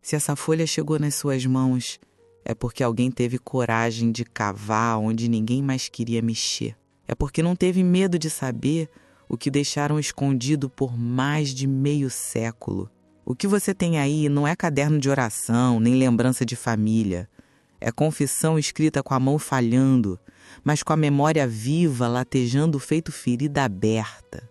Se essa folha chegou nas suas mãos, é porque alguém teve coragem de cavar onde ninguém mais queria mexer. É porque não teve medo de saber o que deixaram escondido por mais de meio século. O que você tem aí não é caderno de oração, nem lembrança de família. É confissão escrita com a mão falhando, mas com a memória viva, latejando feito ferida aberta.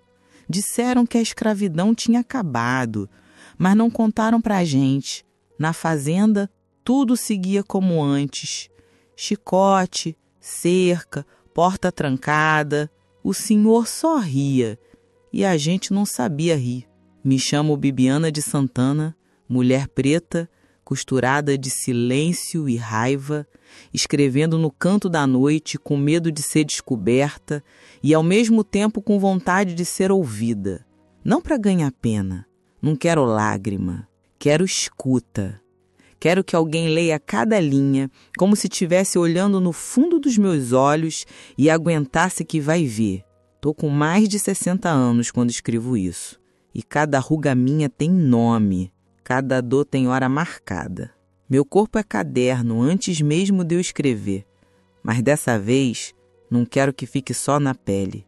Disseram que a escravidão tinha acabado, mas não contaram pra gente. Na fazenda, tudo seguia como antes. Chicote, cerca, porta trancada. O senhor só ria, e a gente não sabia rir. Me chamo Bibiana de Santana, mulher preta, costurada de silêncio e raiva, escrevendo no canto da noite com medo de ser descoberta e ao mesmo tempo com vontade de ser ouvida. Não para ganhar pena, não quero lágrima, quero escuta. Quero que alguém leia cada linha como se estivesse olhando no fundo dos meus olhos e aguentasse que vai ver. Tô com mais de 60 anos quando escrevo isso. E cada ruga minha tem nome, cada dor tem hora marcada. Meu corpo é caderno antes mesmo de eu escrever. Mas dessa vez, não quero que fique só na pele.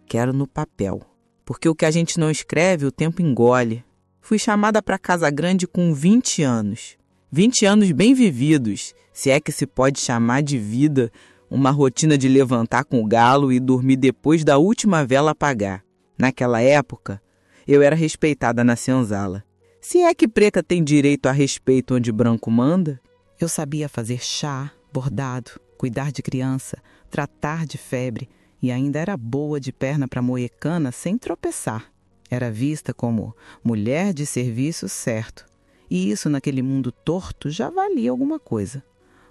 Quero no papel. Porque o que a gente não escreve, o tempo engole. Fui chamada para Casa Grande com 20 anos. 20 anos bem vividos, se é que se pode chamar de vida uma rotina de levantar com o galo e dormir depois da última vela apagar. Naquela época, eu era respeitada na senzala. Se é que preta tem direito a respeito onde branco manda? Eu sabia fazer chá, bordado, cuidar de criança, tratar de febre e ainda era boa de perna para moer cana sem tropeçar. Era vista como mulher de serviço certo. E isso naquele mundo torto já valia alguma coisa.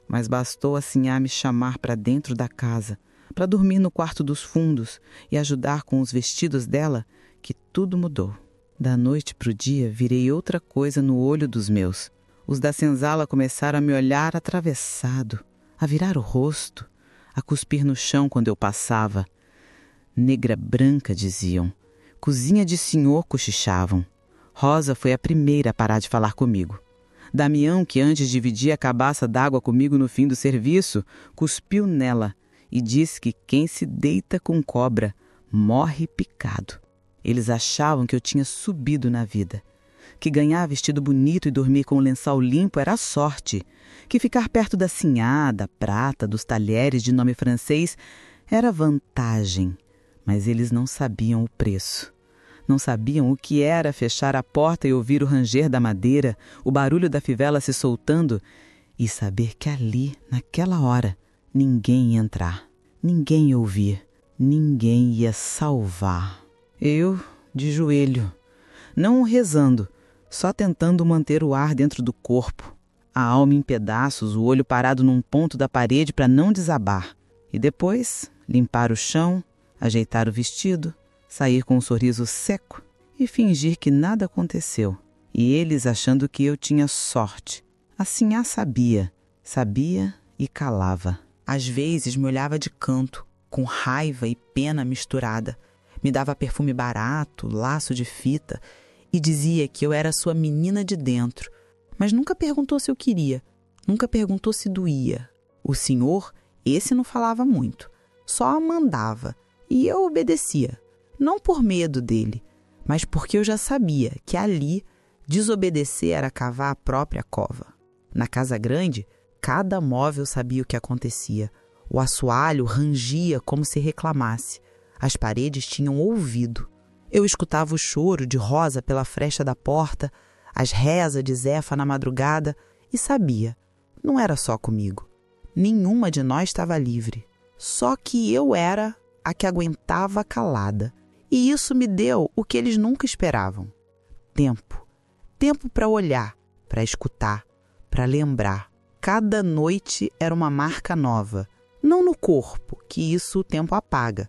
Mas bastou a sinhá me chamar para dentro da casa, para dormir no quarto dos fundos e ajudar com os vestidos dela, que tudo mudou. Da noite pro dia, virei outra coisa no olho dos meus. Os da senzala começaram a me olhar atravessado, a virar o rosto, a cuspir no chão quando eu passava. Negra branca, diziam. Cozinha de senhor, cochichavam. Rosa foi a primeira a parar de falar comigo. Damião, que antes dividia a cabaça d'água comigo no fim do serviço, cuspiu nela e disse que quem se deita com cobra morre picado. Eles achavam que eu tinha subido na vida, que ganhar vestido bonito e dormir com o lençol limpo era sorte, que ficar perto da sinhá, da prata, dos talheres de nome francês era vantagem, mas eles não sabiam o preço. Não sabiam o que era fechar a porta e ouvir o ranger da madeira, o barulho da fivela se soltando e saber que ali, naquela hora, ninguém ia entrar, ninguém ia ouvir, ninguém ia salvar. Eu, de joelho, não rezando, só tentando manter o ar dentro do corpo, a alma em pedaços, o olho parado num ponto da parede para não desabar. E depois, limpar o chão, ajeitar o vestido, sair com um sorriso seco e fingir que nada aconteceu. E eles achando que eu tinha sorte. Assim sabia e calava. Às vezes me olhava de canto, com raiva e pena misturada. Me dava perfume barato, laço de fita e dizia que eu era sua menina de dentro. Mas nunca perguntou se eu queria, nunca perguntou se doía. O senhor, esse não falava muito, só mandava e eu obedecia. Não por medo dele, mas porque eu já sabia que ali desobedecer era cavar a própria cova. Na Casa Grande, cada móvel sabia o que acontecia. O assoalho rangia como se reclamasse. As paredes tinham ouvido. Eu escutava o choro de Rosa pela fresta da porta, as rezas de Zefa na madrugada e sabia, não era só comigo. Nenhuma de nós estava livre. Só que eu era a que aguentava calada. E isso me deu o que eles nunca esperavam. Tempo. Tempo para olhar, para escutar, para lembrar. Cada noite era uma marca nova. Não no corpo, que isso o tempo apaga,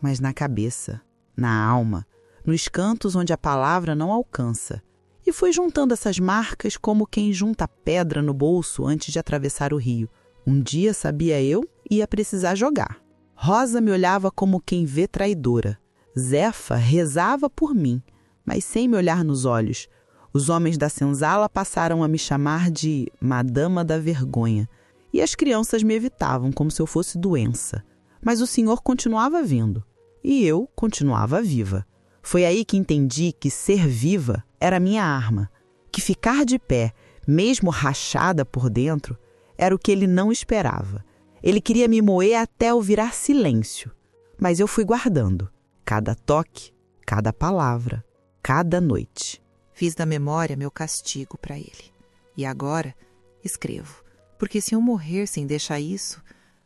mas na cabeça, na alma, nos cantos onde a palavra não alcança. E fui juntando essas marcas como quem junta pedra no bolso antes de atravessar o rio. Um dia, sabia eu, ia precisar jogar. Rosa me olhava como quem vê traidora. Zefa rezava por mim, mas sem me olhar nos olhos. Os homens da senzala passaram a me chamar de Madama da Vergonha, e as crianças me evitavam como se eu fosse doença. Mas o senhor continuava vindo, e eu continuava viva. Foi aí que entendi que ser viva era minha arma, que ficar de pé, mesmo rachada por dentro, era o que ele não esperava. Ele queria me moer até eu virar silêncio, mas eu fui guardando cada toque, cada palavra, cada noite. Fiz da memória meu castigo para ele. E agora escrevo, porque se eu morrer sem deixar isso,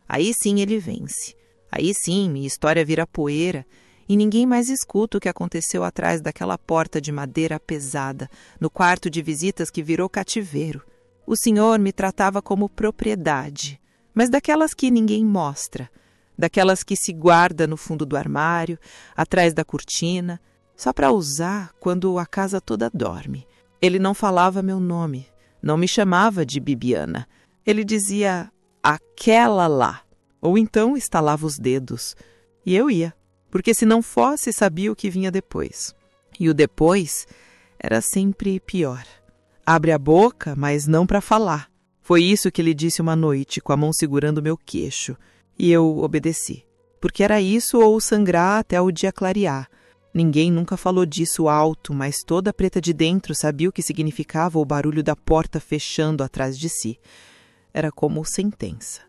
aí sim ele vence. Aí sim minha história vira poeira e ninguém mais escuta o que aconteceu atrás daquela porta de madeira pesada, no quarto de visitas que virou cativeiro. O senhor me tratava como propriedade, mas daquelas que ninguém mostra, daquelas que se guarda no fundo do armário, atrás da cortina, só para usar quando a casa toda dorme. Ele não falava meu nome, não me chamava de Bibiana. Ele dizia, aquela lá, ou então estalava os dedos. E eu ia, porque se não fosse, sabia o que vinha depois. E o depois era sempre pior. Abre a boca, mas não para falar. Foi isso que ele disse uma noite, com a mão segurando meu queixo. E eu obedeci, porque era isso ou sangrar até o dia clarear. Ninguém nunca falou disso alto, mas toda a preta de dentro sabia o que significava o barulho da porta fechando atrás de si. Era como sentença.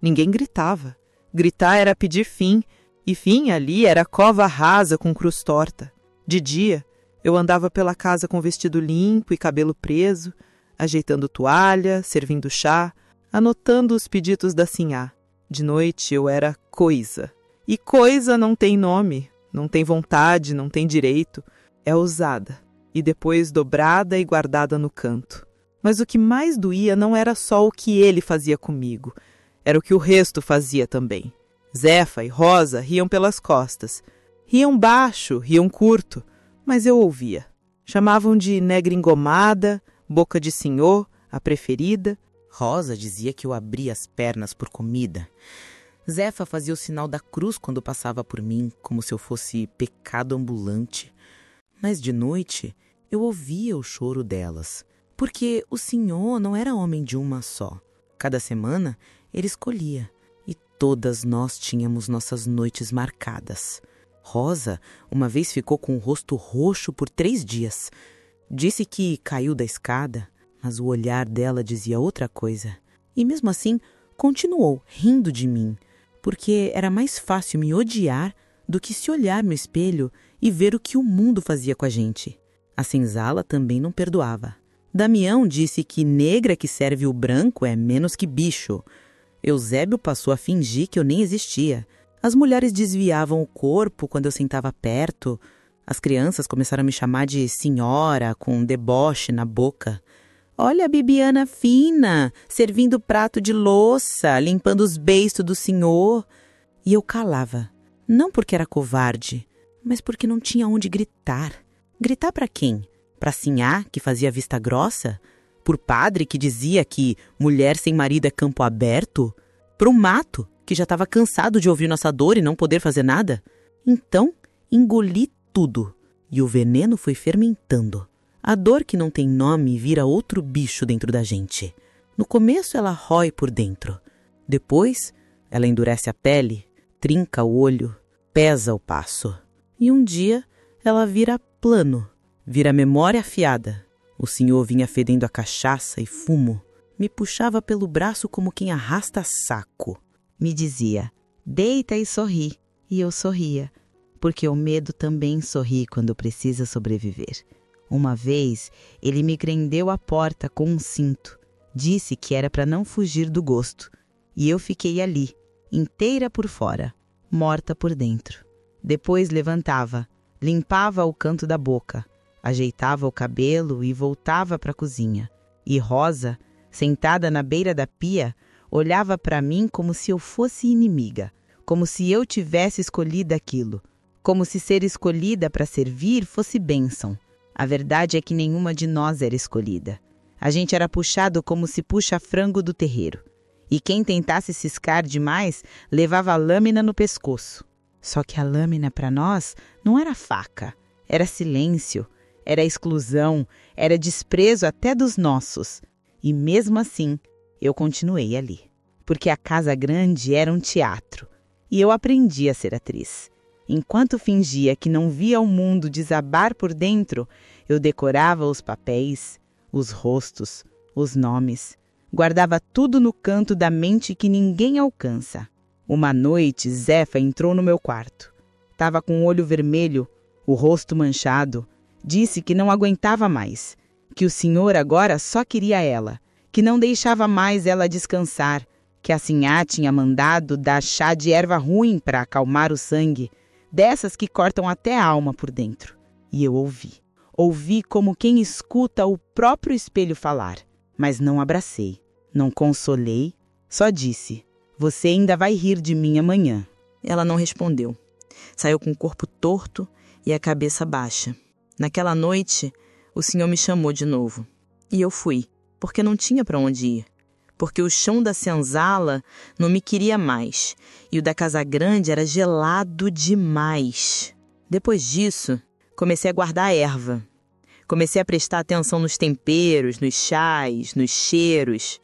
Ninguém gritava. Gritar era pedir fim, e fim ali era cova rasa com cruz torta. De dia, eu andava pela casa com vestido limpo e cabelo preso, ajeitando toalha, servindo chá, anotando os pedidos da sinhá. De noite eu era coisa. E coisa não tem nome. Não tem vontade, não tem direito, é usada, e depois dobrada e guardada no canto. Mas o que mais doía não era só o que ele fazia comigo, era o que o resto fazia também. Zefa e Rosa riam pelas costas. Riam baixo, riam curto, mas eu ouvia. Chamavam de negra engomada, boca de senhor, a preferida. Rosa dizia que eu abria as pernas por comida. Zefa fazia o sinal da cruz quando passava por mim, como se eu fosse pecado ambulante. Mas de noite eu ouvia o choro delas, porque o senhor não era homem de uma só. Cada semana ele escolhia, e todas nós tínhamos nossas noites marcadas. Rosa uma vez ficou com o rosto roxo por 3 dias. Disse que caiu da escada, mas o olhar dela dizia outra coisa. E mesmo assim continuou rindo de mim, porque era mais fácil me odiar do que se olhar no espelho e ver o que o mundo fazia com a gente. A senzala também não perdoava. Damião disse que negra que serve o branco é menos que bicho. Eusébio passou a fingir que eu nem existia. As mulheres desviavam o corpo quando eu sentava perto. As crianças começaram a me chamar de senhora, com um deboche na boca. Olha a Bibiana fina, servindo prato de louça, limpando os beiços do senhor. E eu calava, não porque era covarde, mas porque não tinha onde gritar. Gritar para quem? Para sinhá, que fazia vista grossa? Por padre, que dizia que mulher sem marido é campo aberto? Para um mato, que já estava cansado de ouvir nossa dor e não poder fazer nada? Então, engoli tudo, e o veneno foi fermentando. A dor que não tem nome vira outro bicho dentro da gente. No começo ela rói por dentro. Depois ela endurece a pele, trinca o olho, pesa o passo. E um dia ela vira plano, vira memória afiada. O senhor vinha fedendo a cachaça e fumo. Me puxava pelo braço como quem arrasta saco. Me dizia, deita e sorri. E eu sorria, porque o medo também sorri quando precisa sobreviver. Uma vez, ele me prendeu à porta com um cinto. Disse que era para não fugir do gosto. E eu fiquei ali, inteira por fora, morta por dentro. Depois levantava, limpava o canto da boca, ajeitava o cabelo e voltava para a cozinha. E Rosa, sentada na beira da pia, olhava para mim como se eu fosse inimiga, como se eu tivesse escolhido aquilo, como se ser escolhida para servir fosse bênção. A verdade é que nenhuma de nós era escolhida. A gente era puxado como se puxa frango do terreiro. E quem tentasse ciscar demais levava a lâmina no pescoço. Só que a lâmina para nós não era faca, era silêncio. era exclusão, era desprezo até dos nossos. E mesmo assim, eu continuei ali. Porque a casa grande era um teatro. E eu aprendi a ser atriz. Enquanto fingia que não via o mundo desabar por dentro, eu decorava os papéis, os rostos, os nomes. Guardava tudo no canto da mente que ninguém alcança. Uma noite, Zefa entrou no meu quarto. Estava com o olho vermelho, o rosto manchado. Disse que não aguentava mais, que o senhor agora só queria ela, que não deixava mais ela descansar, que a sinhá tinha mandado dar chá de erva ruim para acalmar o sangue, dessas que cortam até a alma por dentro. E eu ouvi. Ouvi como quem escuta o próprio espelho falar, mas não abracei, não consolei, só disse: "Você ainda vai rir de mim amanhã." Ela não respondeu. Saiu com o corpo torto e a cabeça baixa. Naquela noite, o senhor me chamou de novo. E eu fui, porque não tinha para onde ir. Porque o chão da senzala não me queria mais, e o da casa grande era gelado demais. Depois disso, comecei a guardar a erva. Comecei a prestar atenção nos temperos, nos chás, nos cheiros.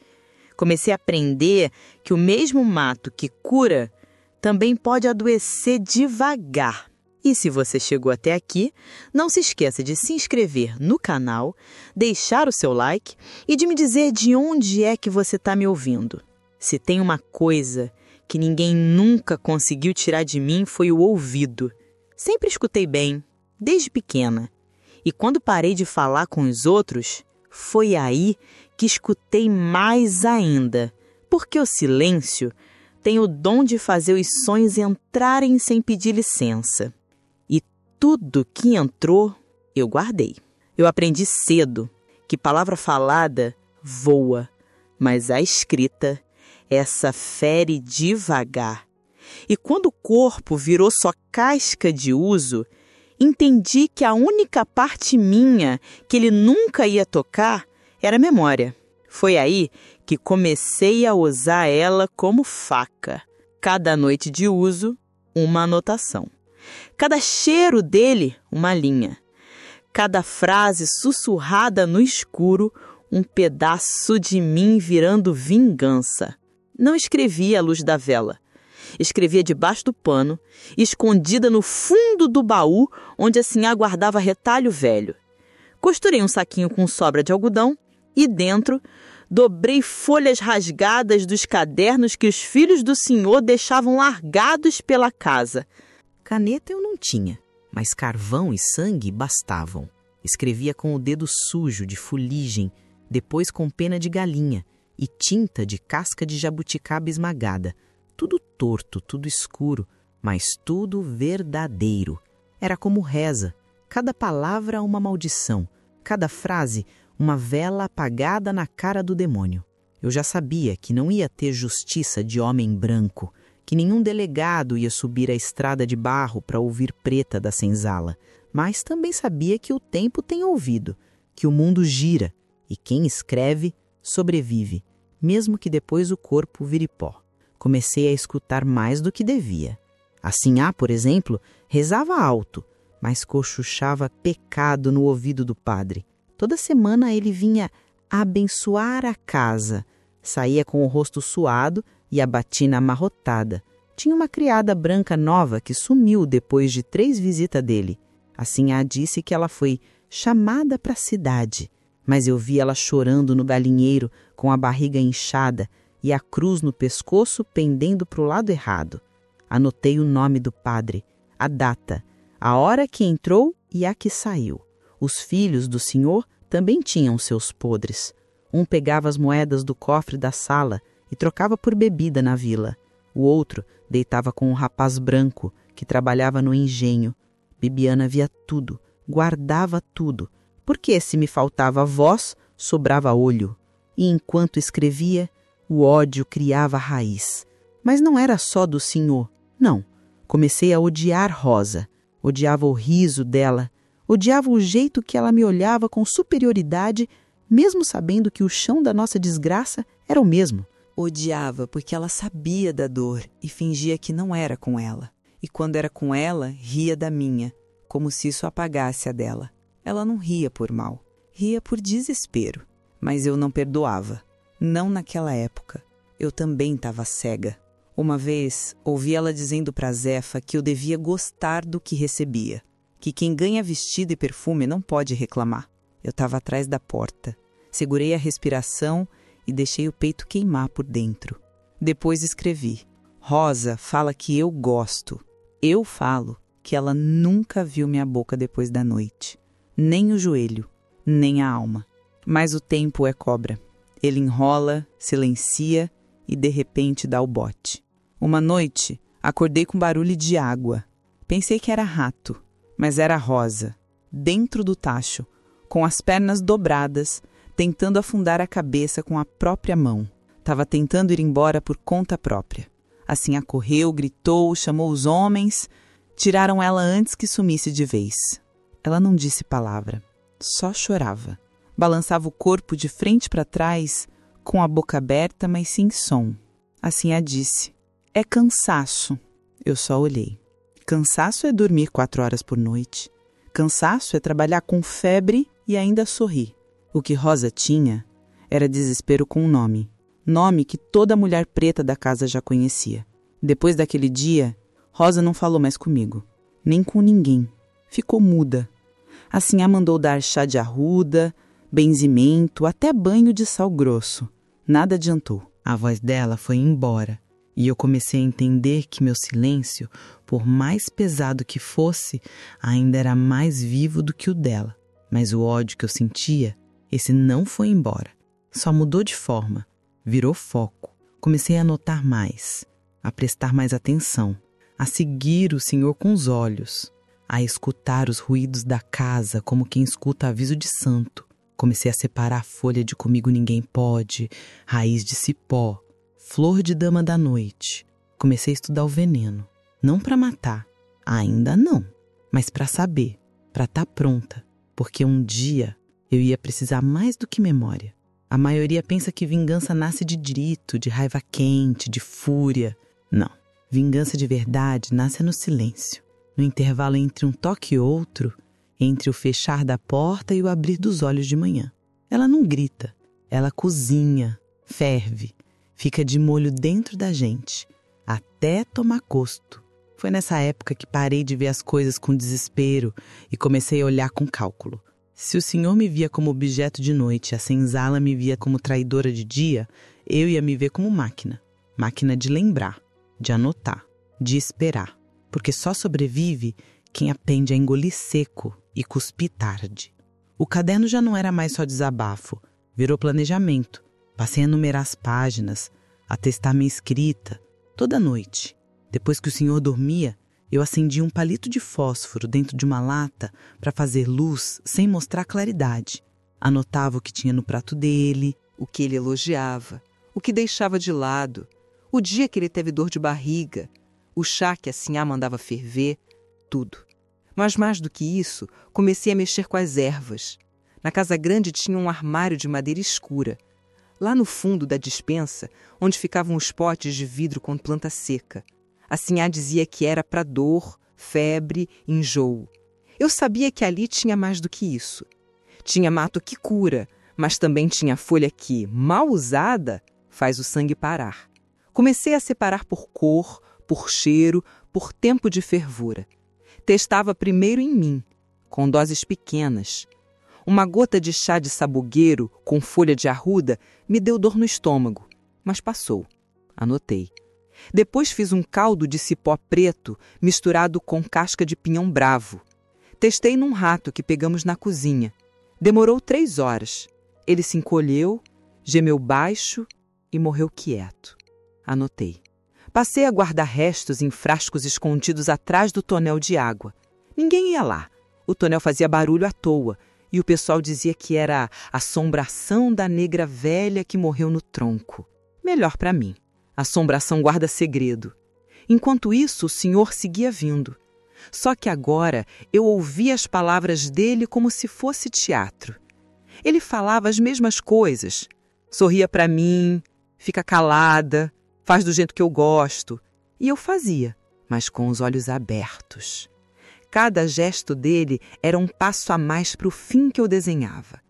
Comecei a aprender que o mesmo mato que cura também pode adoecer devagar. E se você chegou até aqui, não se esqueça de se inscrever no canal, deixar o seu like e de me dizer de onde é que você está me ouvindo. Se tem uma coisa que ninguém nunca conseguiu tirar de mim foi o ouvido. Sempre escutei bem, desde pequena. E quando parei de falar com os outros, foi aí que escutei mais ainda, porque o silêncio tem o dom de fazer os sonhos entrarem sem pedir licença. E tudo que entrou, eu guardei. Eu aprendi cedo que palavra falada voa, mas a escrita, essa fere devagar. E quando o corpo virou só casca de uso, entendi que a única parte minha que ele nunca ia tocar era a memória. Foi aí que comecei a usar ela como faca. Cada noite de uso, uma anotação. Cada cheiro dele, uma linha. Cada frase sussurrada no escuro, um pedaço de mim virando vingança. Não escrevia à luz da vela. Escrevia debaixo do pano, escondida no fundo do baú, onde a sinhá guardava retalho velho. Costurei um saquinho com sobra de algodão e dentro dobrei folhas rasgadas dos cadernos que os filhos do senhor deixavam largados pela casa. Caneta eu não tinha, mas carvão e sangue bastavam. Escrevia com o dedo sujo de fuligem, depois com pena de galinha e tinta de casca de jabuticaba esmagada. Tudo torto, tudo escuro, mas tudo verdadeiro. Era como reza, cada palavra uma maldição, cada frase uma vela apagada na cara do demônio. Eu já sabia que não ia ter justiça de homem branco, que nenhum delegado ia subir a estrada de barro para ouvir preta da senzala, mas também sabia que o tempo tem ouvido, que o mundo gira e quem escreve sobrevive, mesmo que depois o corpo vire pó. Comecei a escutar mais do que devia. A sinhá, por exemplo, rezava alto, mas cochuchava pecado no ouvido do padre. Toda semana ele vinha abençoar a casa. Saía com o rosto suado e a batina amarrotada. Tinha uma criada branca nova que sumiu depois de 3 visitas dele. A sinhá disse que ela foi chamada para a cidade, mas eu vi ela chorando no galinheiro com a barriga inchada e a cruz no pescoço pendendo para o lado errado. Anotei o nome do padre, a data, a hora que entrou e a que saiu. Os filhos do senhor também tinham seus podres. Um pegava as moedas do cofre da sala e trocava por bebida na vila. O outro deitava com um rapaz branco que trabalhava no engenho. Bibiana via tudo, guardava tudo, porque se me faltava voz, sobrava olho. E enquanto escrevia, o ódio criava raiz. Mas não era só do senhor, não. Comecei a odiar Rosa. Odiava o riso dela. Odiava o jeito que ela me olhava com superioridade, mesmo sabendo que o chão da nossa desgraça era o mesmo. Odiava porque ela sabia da dor e fingia que não era com ela. E quando era com ela, ria da minha, como se isso apagasse a dela. Ela não ria por mal, ria por desespero. Mas eu não perdoava. Não naquela época. Eu também estava cega. Uma vez, ouvi ela dizendo para Zefa que eu devia gostar do que recebia. Que quem ganha vestido e perfume não pode reclamar. Eu estava atrás da porta. Segurei a respiração e deixei o peito queimar por dentro. Depois escrevi. Rosa fala que eu gosto. Eu falo que ela nunca viu minha boca depois da noite. Nem o joelho, nem a alma. Mas o tempo é cobra. Ele enrola, silencia e de repente dá o bote. Uma noite, acordei com barulho de água. Pensei que era rato, mas era Rosa, dentro do tacho, com as pernas dobradas, tentando afundar a cabeça com a própria mão. Estava tentando ir embora por conta própria. Assim correu, gritou, chamou os homens. Tiraram ela antes que sumisse de vez. Ela não disse palavra, só chorava. Balançava o corpo de frente para trás, com a boca aberta, mas sem som. Assim a disse. É cansaço. Eu só olhei. Cansaço é dormir 4 horas por noite. Cansaço é trabalhar com febre e ainda sorrir. O que Rosa tinha era desespero com nome. Nome que toda mulher preta da casa já conhecia. Depois daquele dia, Rosa não falou mais comigo. Nem com ninguém. Ficou muda. Assim a mandou dar chá de arruda, benzimento, até banho de sal grosso. Nada adiantou. A voz dela foi embora. E eu comecei a entender que meu silêncio, por mais pesado que fosse, ainda era mais vivo do que o dela. Mas o ódio que eu sentia, esse não foi embora. Só mudou de forma, virou foco. Comecei a notar mais, a prestar mais atenção, a seguir o Senhor com os olhos, a escutar os ruídos da casa como quem escuta aviso de santo. Comecei a separar folha de Comigo Ninguém Pode, raiz de cipó, flor de dama da noite. Comecei a estudar o veneno. Não para matar, ainda não, mas para saber, para estar pronta, porque um dia eu ia precisar mais do que memória. A maioria pensa que vingança nasce de grito, de raiva quente, de fúria. Não, vingança de verdade nasce no silêncio, no intervalo entre um toque e outro, entre o fechar da porta e o abrir dos olhos de manhã. Ela não grita, ela cozinha, ferve, fica de molho dentro da gente, até tomar gosto. Foi nessa época que parei de ver as coisas com desespero e comecei a olhar com cálculo. Se o Senhor me via como objeto de noite e a senzala me via como traidora de dia, eu ia me ver como máquina. Máquina de lembrar, de anotar, de esperar. Porque só sobrevive quem aprende a engolir seco e cuspir tarde. O caderno já não era mais só desabafo, virou planejamento. Passei a numerar as páginas, a testar minha escrita, toda noite. Depois que o Senhor dormia, eu acendia um palito de fósforo dentro de uma lata para fazer luz sem mostrar claridade. Anotava o que tinha no prato dele, O que ele elogiava, o que deixava de lado, o dia que ele teve dor de barriga, o chá que a sinhá mandava ferver, tudo. Mas mais do que isso, comecei a mexer com as ervas. Na casa grande tinha um armário de madeira escura. Lá no fundo da despensa, onde ficavam os potes de vidro com planta seca. A sinhá dizia que era para dor, febre, enjoo. Eu sabia que ali tinha mais do que isso. Tinha mato que cura, mas também tinha folha que, mal usada, faz o sangue parar. Comecei a separar por cor, por cheiro, por tempo de fervura. Testava primeiro em mim, com doses pequenas. Uma gota de chá de sabugueiro com folha de arruda me deu dor no estômago, mas passou. Anotei. Depois fiz um caldo de cipó preto misturado com casca de pinhão bravo. Testei num rato que pegamos na cozinha. Demorou 3 horas. Ele se encolheu, gemeu baixo e morreu quieto. Anotei. Passei a guardar restos em frascos escondidos atrás do tonel de água. Ninguém ia lá. O tonel fazia barulho à toa e o pessoal dizia que era a assombração da negra velha que morreu no tronco. Melhor para mim. Assombração guarda segredo. Enquanto isso, o Senhor seguia vindo. Só que agora eu ouvia as palavras dele como se fosse teatro. Ele falava as mesmas coisas. Sorria para mim, fica calada, faz do jeito que eu gosto. E eu fazia, mas com os olhos abertos. Cada gesto dele era um passo a mais para o fim que eu desenhava.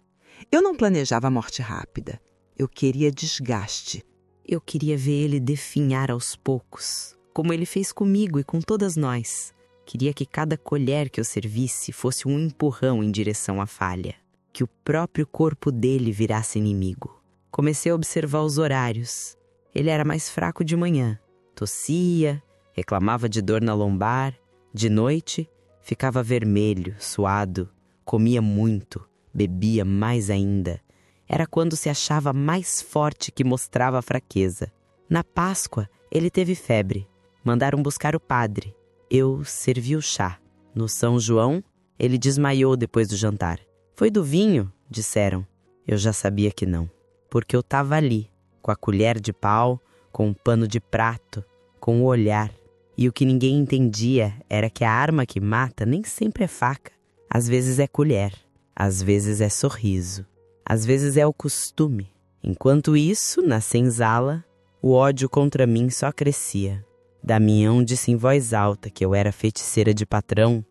Eu não planejava a morte rápida. Eu queria desgaste. Eu queria ver ele definhar aos poucos, como ele fez comigo e com todas nós. Queria que cada colher que eu servisse fosse um empurrão em direção à falha, que o próprio corpo dele virasse inimigo. Comecei a observar os horários. Ele era mais fraco de manhã, tossia, reclamava de dor na lombar. De noite, ficava vermelho, suado, comia muito, bebia mais ainda. Era quando se achava mais forte que mostrava a fraqueza. Na Páscoa, ele teve febre. Mandaram buscar o padre. Eu servi o chá. No São João, ele desmaiou depois do jantar. Foi do vinho, disseram. Eu já sabia que não. Porque eu estava ali, com a colher de pau, com o pano de prato, com o olhar. E o que ninguém entendia era que a arma que mata nem sempre é faca. Às vezes é colher, às vezes é sorriso, às vezes é o costume. Enquanto isso, na senzala, o ódio contra mim só crescia. Damião disse em voz alta que eu era feiticeira de patrão.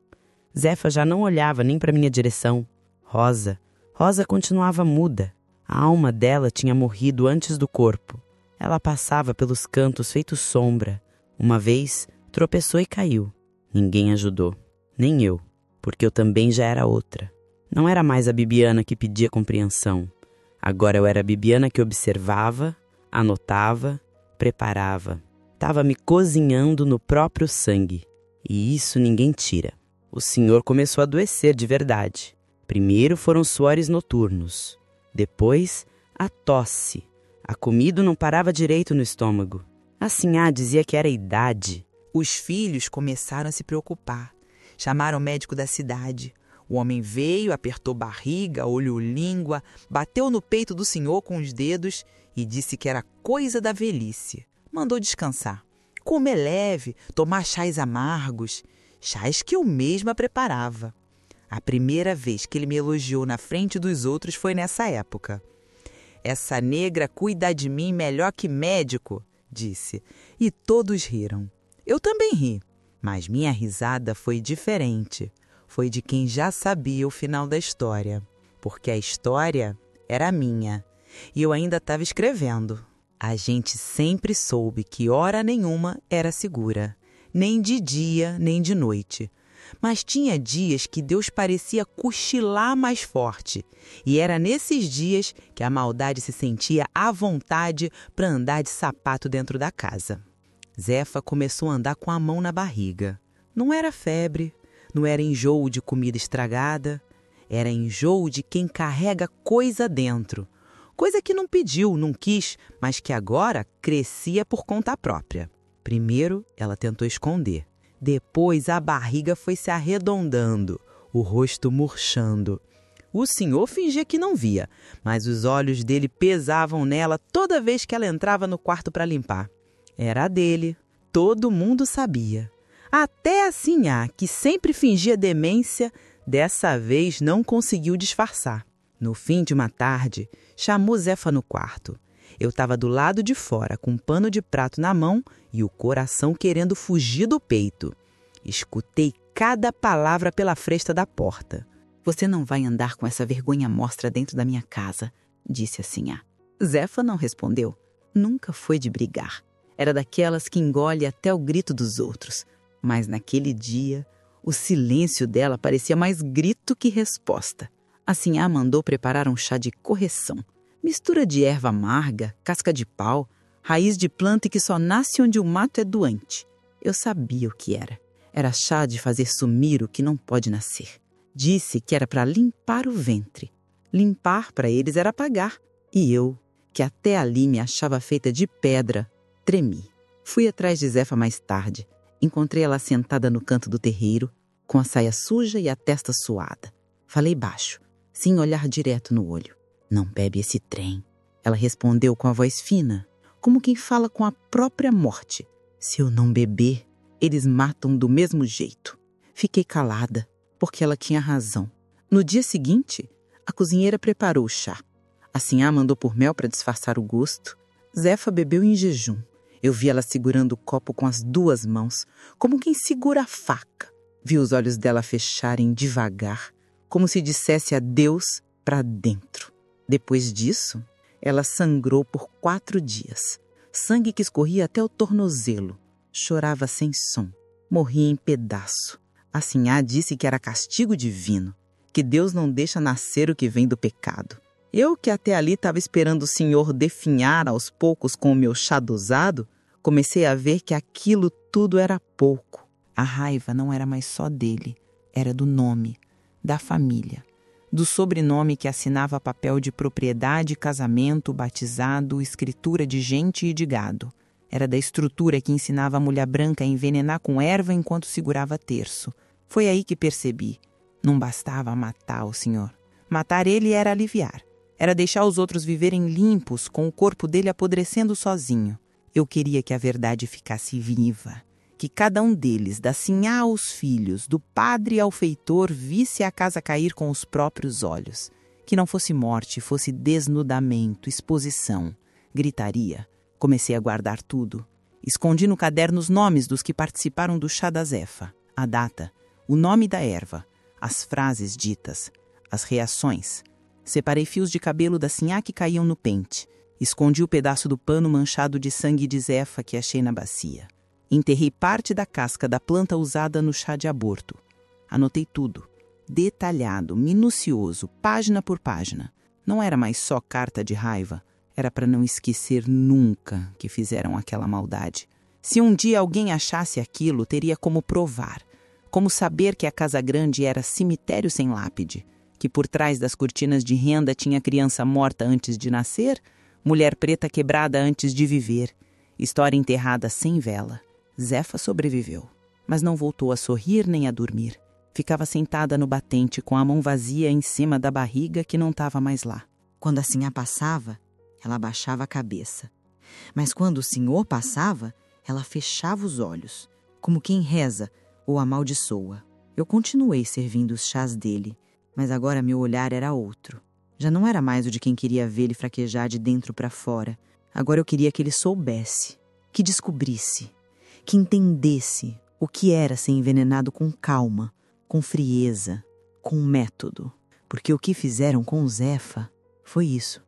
Zefa já não olhava nem para minha direção. Rosa continuava muda. A alma dela tinha morrido antes do corpo. Ela passava pelos cantos feito sombra. Uma vez, tropeçou e caiu. Ninguém ajudou, nem eu, porque eu também já era outra. Não era mais a Bibiana que pedia compreensão. Agora eu era a Bibiana que observava, anotava, preparava. Estava me cozinhando no próprio sangue. E isso ninguém tira. O senhor começou a adoecer de verdade. Primeiro foram suores noturnos. Depois, a tosse. A comida não parava direito no estômago. A sinhá dizia que era a idade. Os filhos começaram a se preocupar. Chamaram o médico da cidade. O homem veio, apertou barriga, olhou língua, bateu no peito do senhor com os dedos e disse que era coisa da velhice. Mandou descansar. Comer leve, tomar chás amargos, chás que eu mesma preparava. A primeira vez que ele me elogiou na frente dos outros foi nessa época. Essa negra cuida de mim melhor que médico, disse. E todos riram. Eu também ri, mas minha risada foi diferente. Foi de quem já sabia o final da história, porque a história era minha e eu ainda estava escrevendo. A gente sempre soube que hora nenhuma era segura, nem de dia nem de noite. Mas tinha dias que Deus parecia cochilar mais forte, e era nesses dias que a maldade se sentia à vontade para andar de sapato dentro da casa. Zefa começou a andar com a mão na barriga. Não era febre, não era enjoo de comida estragada, era enjoo de quem carrega coisa dentro. Coisa que não pediu, não quis, mas que agora crescia por conta própria. Primeiro, ela tentou esconder. Depois, a barriga foi se arredondando, o rosto murchando. O senhor fingia que não via, mas os olhos dele pesavam nela toda vez que ela entrava no quarto para limpar. Era a dele, todo mundo sabia. Até a sinhá, que sempre fingia demência, dessa vez não conseguiu disfarçar. No fim de uma tarde, chamou Zefa no quarto. Eu estava do lado de fora, com um pano de prato na mão e o coração querendo fugir do peito. Escutei cada palavra pela fresta da porta. Você não vai andar com essa vergonha à mostra dentro da minha casa, disse a sinhá. Zefa não respondeu. Nunca foi de brigar. Era daquelas que engole até o grito dos outros. Mas naquele dia, o silêncio dela parecia mais grito que resposta. A sinhá mandou preparar um chá de correção. Mistura de erva amarga, casca de pau, raiz de planta que só nasce onde o mato é doente. Eu sabia o que era. Era chá de fazer sumir o que não pode nascer. Disse que era para limpar o ventre. Limpar para eles era apagar. E eu, que até ali me achava feita de pedra, tremi. Fui atrás de Zefa mais tarde. Encontrei ela sentada no canto do terreiro, com a saia suja e a testa suada. Falei baixo, sem olhar direto no olho. Não bebe esse trem. Ela respondeu com a voz fina, como quem fala com a própria morte. Se eu não beber, eles matam do mesmo jeito. Fiquei calada, porque ela tinha razão. No dia seguinte, a cozinheira preparou o chá. A sinhá mandou por mel para disfarçar o gosto. Zefa bebeu em jejum. Eu vi ela segurando o copo com as duas mãos, como quem segura a faca. Vi os olhos dela fecharem devagar, como se dissesse adeus para dentro. Depois disso, ela sangrou por 4 dias. Sangue que escorria até o tornozelo. Chorava sem som. Morria em pedaço. A sinhá disse que era castigo divino, que Deus não deixa nascer o que vem do pecado. Eu, que até ali estava esperando o Senhor definhar aos poucos com o meu chá dosado, comecei a ver que aquilo tudo era pouco. A raiva não era mais só dele, era do nome, da família, do sobrenome que assinava papel de propriedade, casamento, batizado, escritura de gente e de gado. Era da estrutura que ensinava a mulher branca a envenenar com erva enquanto segurava terço. Foi aí que percebi. Não bastava matar o Senhor. Matar ele era aliviar. Era deixar os outros viverem limpos, com o corpo dele apodrecendo sozinho. Eu queria que a verdade ficasse viva. Que cada um deles, da sinhá aos filhos, do padre ao feitor, visse a casa cair com os próprios olhos. Que não fosse morte, fosse desnudamento, exposição, gritaria. Comecei a guardar tudo. Escondi no caderno os nomes dos que participaram do chá da Zefa, a data, o nome da erva, as frases ditas, as reações. Separei fios de cabelo da sinhá que caíam no pente. Escondi o pedaço do pano manchado de sangue de Zefa que achei na bacia. Enterrei parte da casca da planta usada no chá de aborto. Anotei tudo, detalhado, minucioso, página por página. Não era mais só carta de raiva. Era para não esquecer nunca que fizeram aquela maldade. Se um dia alguém achasse aquilo, teria como provar. Como saber que a Casa Grande era cemitério sem lápide. Que por trás das cortinas de renda tinha criança morta antes de nascer, mulher preta quebrada antes de viver, história enterrada sem vela. Zefa sobreviveu, mas não voltou a sorrir nem a dormir. Ficava sentada no batente com a mão vazia em cima da barriga que não estava mais lá. Quando a sinhá passava, ela abaixava a cabeça. Mas quando o Senhor passava, ela fechava os olhos, como quem reza ou amaldiçoa. Eu continuei servindo os chás dele, mas agora meu olhar era outro. Já não era mais o de quem queria vê-lo fraquejar de dentro para fora. Agora eu queria que ele soubesse, que descobrisse, que entendesse o que era ser envenenado com calma, com frieza, com método. Porque o que fizeram com Zefa foi isso.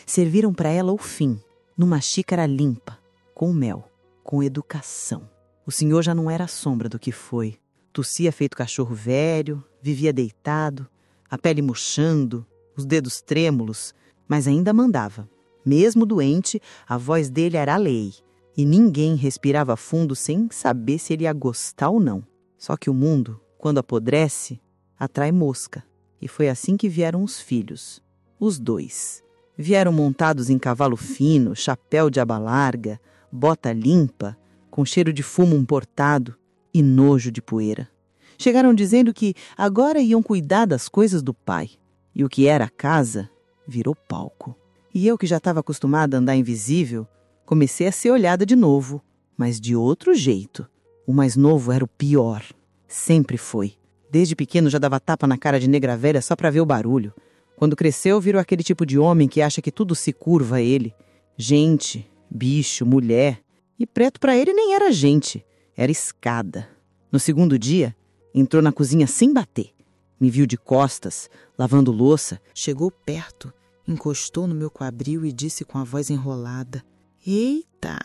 Serviram para ela o fim, numa xícara limpa, com mel, com educação. O Senhor já não era a sombra do que foi. Tossia feito cachorro velho, vivia deitado, a pele murchando, os dedos trêmulos, mas ainda mandava. Mesmo doente, a voz dele era a lei, e ninguém respirava fundo sem saber se ele ia gostar ou não. Só que o mundo, quando apodrece, atrai mosca. E foi assim que vieram os filhos, os 2. Vieram montados em cavalo fino, chapéu de aba larga, bota limpa, com cheiro de fumo importado e nojo de poeira. Chegaram dizendo que agora iam cuidar das coisas do pai. E o que era casa virou palco. E eu, que já estava acostumada a andar invisível, comecei a ser olhada de novo, mas de outro jeito. O mais novo era o pior. Sempre foi. Desde pequeno já dava tapa na cara de negra velha só para ver o barulho. Quando cresceu, virou aquele tipo de homem que acha que tudo se curva a ele. Gente, bicho, mulher. E preto para ele nem era gente, era escada. No segundo dia, entrou na cozinha sem bater. Me viu de costas, lavando louça. Chegou perto, encostou no meu quadril e disse com a voz enrolada: "Eita,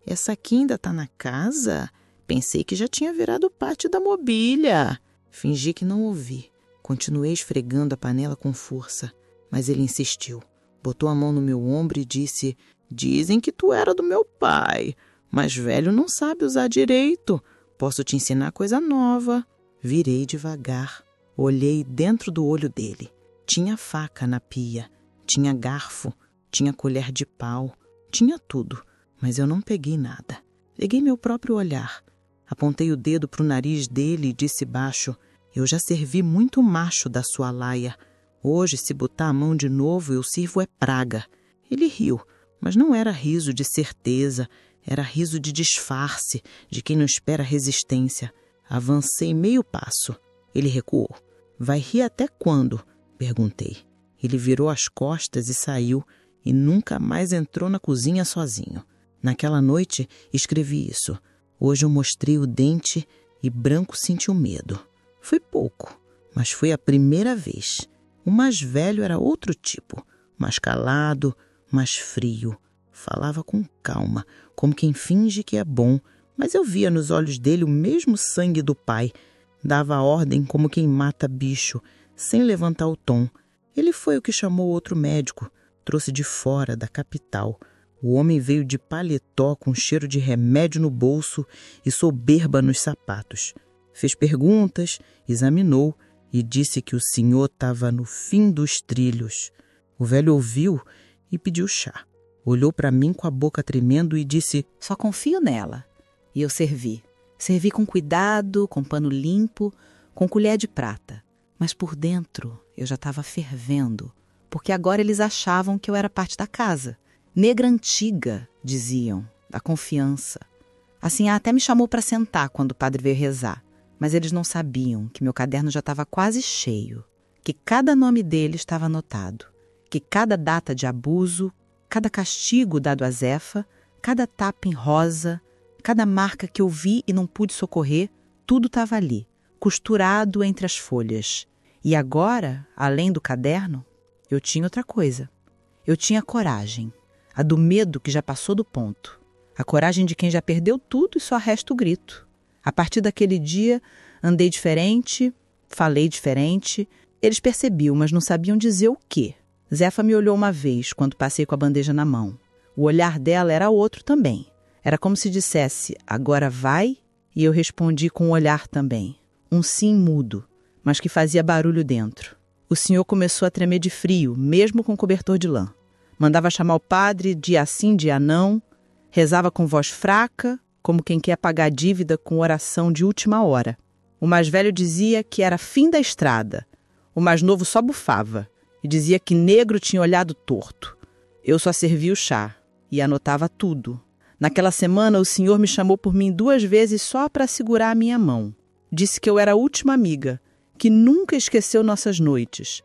essa aqui ainda tá na casa? Pensei que já tinha virado parte da mobília." Fingi que não ouvi. Continuei esfregando a panela com força, mas ele insistiu. Botou a mão no meu ombro e disse: "Dizem que tu era do meu pai, mas velho não sabe usar direito. Posso te ensinar coisa nova." Virei devagar. Olhei dentro do olho dele. Tinha faca na pia, tinha garfo, tinha colher de pau, tinha tudo, mas eu não peguei nada. Peguei meu próprio olhar. Apontei o dedo para o nariz dele e disse baixo: "Eu já servi muito macho da sua laia. Hoje, se botar a mão de novo, eu sirvo é praga." Ele riu, mas não era riso de certeza, era riso de disfarce, de quem não espera resistência. Avancei meio passo. Ele recuou. "Vai rir até quando?" perguntei. Ele virou as costas e saiu, e nunca mais entrou na cozinha sozinho. Naquela noite, escrevi isso. Hoje eu mostrei o dente e Branco sentiu medo. Foi pouco, mas foi a primeira vez. O mais velho era outro tipo, mais calado, mais frio. Falava com calma, como quem finge que é bom, mas eu via nos olhos dele o mesmo sangue do pai. Dava a ordem como quem mata bicho, sem levantar o tom. Ele foi o que chamou outro médico, trouxe de fora, da capital. O homem veio de paletó com cheiro de remédio no bolso e soberba nos sapatos. Fez perguntas, examinou e disse que o senhor estava no fim dos trilhos. O velho ouviu e pediu chá. Olhou para mim com a boca tremendo e disse: Só confio nela. E eu servi. Servi com cuidado, com pano limpo, com colher de prata. Mas por dentro eu já estava fervendo, porque agora eles achavam que eu era parte da casa. Negra antiga, diziam, da confiança. A Sinhá até me chamou para sentar quando o padre veio rezar, mas eles não sabiam que meu caderno já estava quase cheio, que cada nome dele estava anotado, que cada data de abuso, cada castigo dado a Zefa, cada tapa em rosa, cada marca que eu vi e não pude socorrer, tudo estava ali, costurado entre as folhas. E agora, além do caderno, eu tinha outra coisa. Eu tinha coragem, a do medo que já passou do ponto, a coragem de quem já perdeu tudo e só resta o grito. A partir daquele dia, andei diferente, falei diferente. Eles percebiam, mas não sabiam dizer o quê. Zefa me olhou uma vez, quando passei com a bandeja na mão. O olhar dela era outro também. Era como se dissesse, agora vai, e eu respondi com um olhar também. Um sim mudo, mas que fazia barulho dentro. O senhor começou a tremer de frio, mesmo com cobertor de lã. Mandava chamar o padre, dia sim, dia não. Rezava com voz fraca, como quem quer pagar a dívida com oração de última hora. O mais velho dizia que era fim da estrada. O mais novo só bufava e dizia que negro tinha olhado torto. Eu só servia o chá e anotava tudo. Naquela semana, o senhor me chamou por mim 2 vezes só para segurar a minha mão. Disse que eu era a última amiga, que nunca esqueceu nossas noites.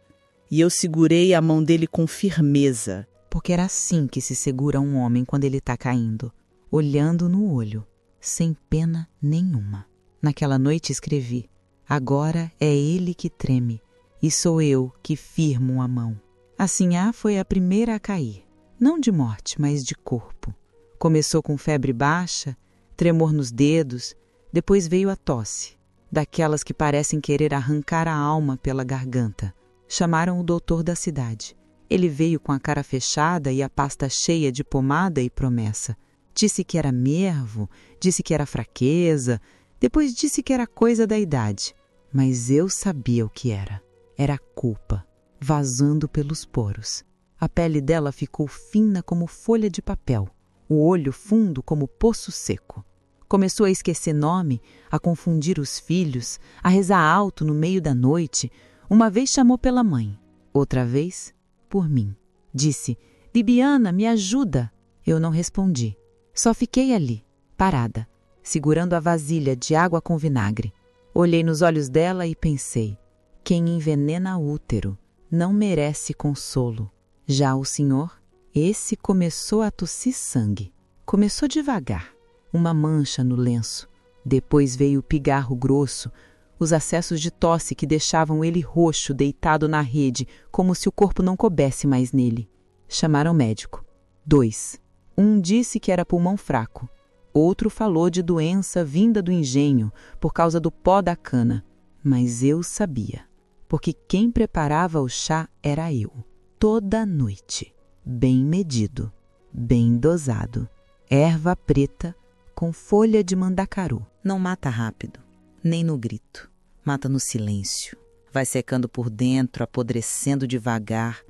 E eu segurei a mão dele com firmeza. Porque era assim que se segura um homem quando ele está caindo, olhando no olho, sem pena nenhuma. Naquela noite escrevi: agora é ele que treme, e sou eu que firmo a mão. A Sinhá foi a primeira a cair, não de morte, mas de corpo. Começou com febre baixa, tremor nos dedos, depois veio a tosse, daquelas que parecem querer arrancar a alma pela garganta. Chamaram o doutor da cidade. Ele veio com a cara fechada e a pasta cheia de pomada e promessa. Disse que era nervo, disse que era fraqueza, depois disse que era coisa da idade. Mas eu sabia o que era. Era culpa, vazando pelos poros. A pele dela ficou fina como folha de papel, o olho fundo como poço seco. Começou a esquecer nome, a confundir os filhos, a rezar alto no meio da noite. Uma vez chamou pela mãe, outra vez por mim. Disse: Bibiana, me ajuda. Eu não respondi. Só fiquei ali, parada, segurando a vasilha de água com vinagre. Olhei nos olhos dela e pensei: quem envenena útero não merece consolo. Já o senhor, esse começou a tossir sangue. Começou devagar, uma mancha no lenço. Depois veio o pigarro grosso, os acessos de tosse que deixavam ele roxo, deitado na rede, como se o corpo não coubesse mais nele. Chamaram médico. 2. Um disse que era pulmão fraco. Outro falou de doença vinda do engenho, por causa do pó da cana. Mas eu sabia, porque quem preparava o chá era eu. Toda noite, bem medido, bem dosado. Erva preta com folha de mandacaru. Não mata rápido, nem no grito. Mata no silêncio. Vai secando por dentro, apodrecendo devagar.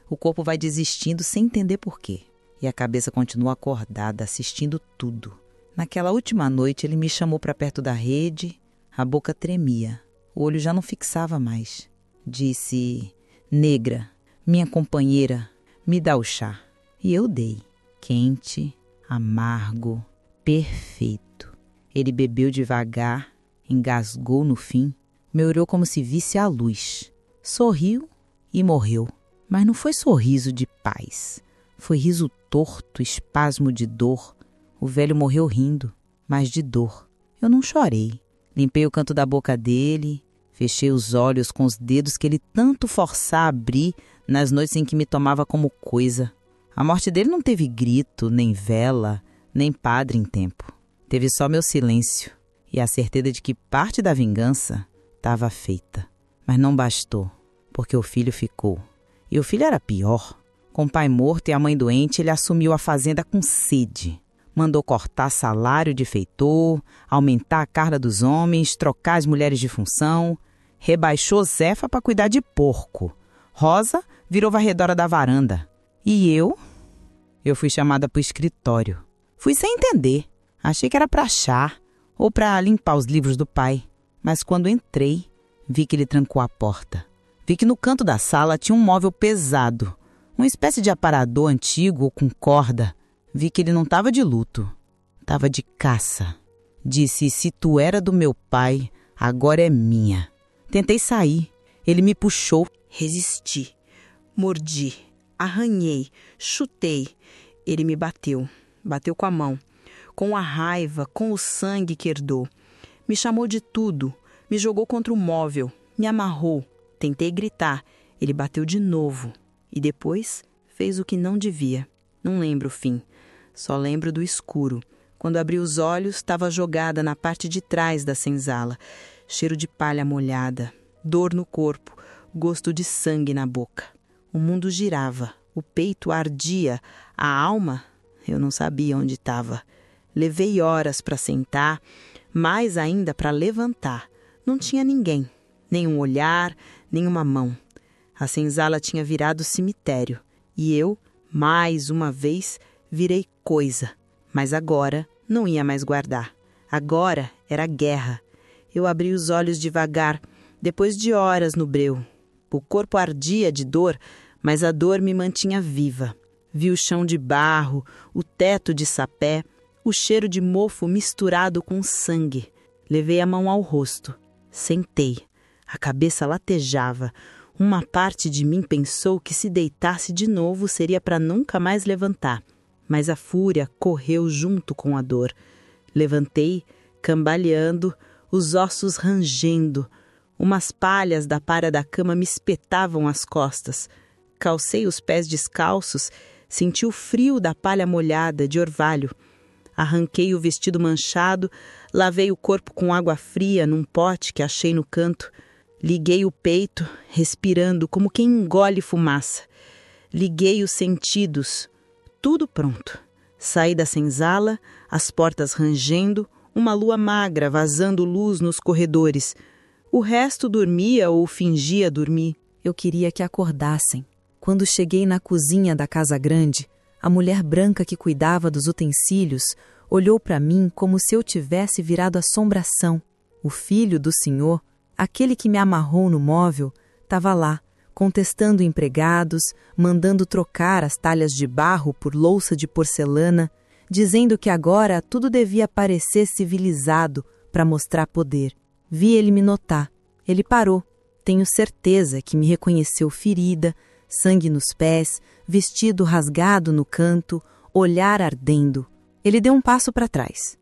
O corpo vai desistindo sem entender por quê. E a cabeça continua acordada, assistindo tudo. Naquela última noite, ele me chamou para perto da rede. A boca tremia. O olho já não fixava mais. Disse: negra, minha companheira, me dá o chá. E eu dei. Quente, amargo, perfeito. Ele bebeu devagar, engasgou no fim. Me olhou como se visse a luz. Sorriu e morreu. Mas não foi sorriso de paz. Foi riso torto, espasmo de dor. O velho morreu rindo, mas de dor. Eu não chorei. Limpei o canto da boca dele, Fechei os olhos com os dedos que ele tanto forçava a abrir nas noites em que me tomava como coisa. A morte dele não teve grito, nem vela, nem padre em tempo. Teve só meu silêncio e a certeza de que parte da vingança estava feita. Mas não bastou, porque o filho ficou. E o filho era pior. Com o pai morto e a mãe doente, ele assumiu a fazenda com sede. Mandou cortar salário de feitor, aumentar a carga dos homens, trocar as mulheres de função. Rebaixou Zefa para cuidar de porco. Rosa virou varredora da varanda. E eu fui chamada para o escritório. Fui sem entender. Achei que era para chá ou para limpar os livros do pai. Mas quando entrei, vi que ele trancou a porta. Vi que no canto da sala tinha um móvel pesado, uma espécie de aparador antigo com corda. Vi que ele não estava de luto, estava de caça. Disse: se tu era do meu pai, agora é minha. Tentei sair. Ele me puxou. Resisti, mordi, arranhei, chutei. Ele me bateu com a mão, com a raiva, com o sangue que herdou. Me chamou de tudo, me jogou contra o móvel, me amarrou. Tentei gritar, ele bateu de novo e depois fez o que não devia. Não lembro o fim, só lembro do escuro. Quando abri os olhos, estava jogada na parte de trás da senzala. Cheiro de palha molhada, dor no corpo, gosto de sangue na boca. O mundo girava, o peito ardia, a alma, eu não sabia onde estava. Levei horas para sentar, mais ainda para levantar. Não tinha ninguém, nem um olhar, nem uma mão. A senzala tinha virado cemitério e eu, mais uma vez, virei coisa. Mas agora não ia mais guardar. Agora era guerra. Eu abri os olhos devagar, depois de horas no breu. O corpo ardia de dor, mas a dor me mantinha viva. Vi o chão de barro, o teto de sapé, o cheiro de mofo misturado com sangue. Levei a mão ao rosto. Sentei. A cabeça latejava. Uma parte de mim pensou que se deitasse de novo seria para nunca mais levantar. Mas a fúria correu junto com a dor. Levantei, cambaleando, os ossos rangendo. Umas palhas da para da cama me espetavam as costas. Calcei os pés descalços, senti o frio da palha molhada de orvalho. Arranquei o vestido manchado, lavei o corpo com água fria num pote que achei no canto. Liguei o peito, respirando como quem engole fumaça. Liguei os sentidos. Tudo pronto. Saí da senzala, as portas rangendo, uma lua magra vazando luz nos corredores. O resto dormia ou fingia dormir. Eu queria que acordassem. Quando cheguei na cozinha da casa grande, a mulher branca que cuidava dos utensílios olhou para mim como se eu tivesse virado assombração. O filho do senhor, aquele que me amarrou no móvel, estava lá, contestando empregados, mandando trocar as talhas de barro por louça de porcelana, dizendo que agora tudo devia parecer civilizado para mostrar poder. Vi ele me notar. Ele parou. Tenho certeza que me reconheceu ferida, sangue nos pés, vestido rasgado no canto, olhar ardendo. Ele deu um passo para trás.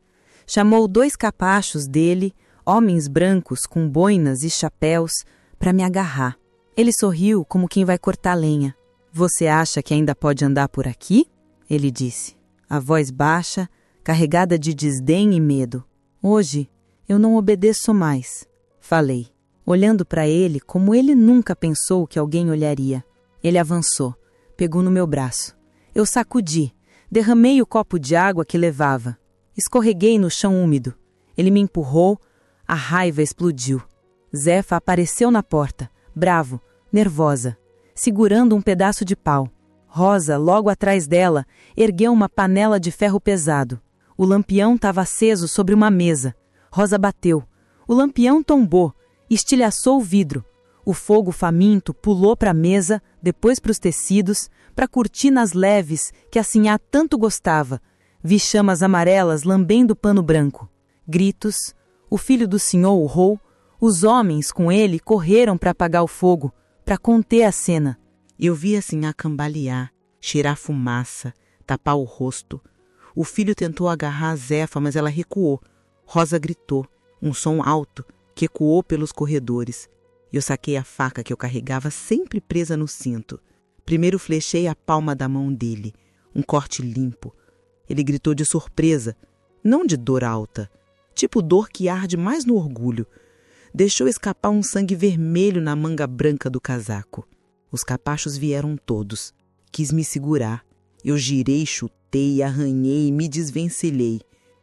Chamou 2 capachos dele, homens brancos com boinas e chapéus, para me agarrar. Ele sorriu como quem vai cortar lenha. Você acha que ainda pode andar por aqui? Ele disse. A voz baixa, carregada de desdém e medo. Hoje eu não obedeço mais, falei, olhando para ele como ele nunca pensou que alguém olharia. Ele avançou, pegou no meu braço. Eu sacudi, derramei o copo de água que levava. Escorreguei no chão úmido. Ele me empurrou, a raiva explodiu. Zefa apareceu na porta, bravo, nervosa, segurando um pedaço de pau. Rosa, logo atrás dela, ergueu uma panela de ferro pesado. O lampião estava aceso sobre uma mesa. Rosa bateu. O lampião tombou, estilhaçou o vidro. O fogo faminto pulou para a mesa, depois para os tecidos, para cortinas leves que a sinhá tanto gostava. Vi chamas amarelas lambendo o pano branco. Gritos. O filho do senhor urrou. Os homens com ele correram para apagar o fogo, para conter a cena. Eu vi a sinhá cambalear, cheirar fumaça, tapar o rosto. O filho tentou agarrar a Zefa, mas ela recuou. Rosa gritou, um som alto, que ecoou pelos corredores. Eu saquei a faca que eu carregava sempre presa no cinto. Primeiro flechei a palma da mão dele, um corte limpo. Ele gritou de surpresa, não de dor alta, tipo dor que arde mais no orgulho. Deixou escapar um sangue vermelho na manga branca do casaco. Os capachos vieram todos. Quis me segurar. Eu girei, chutei, arranhei, me desvencilhei.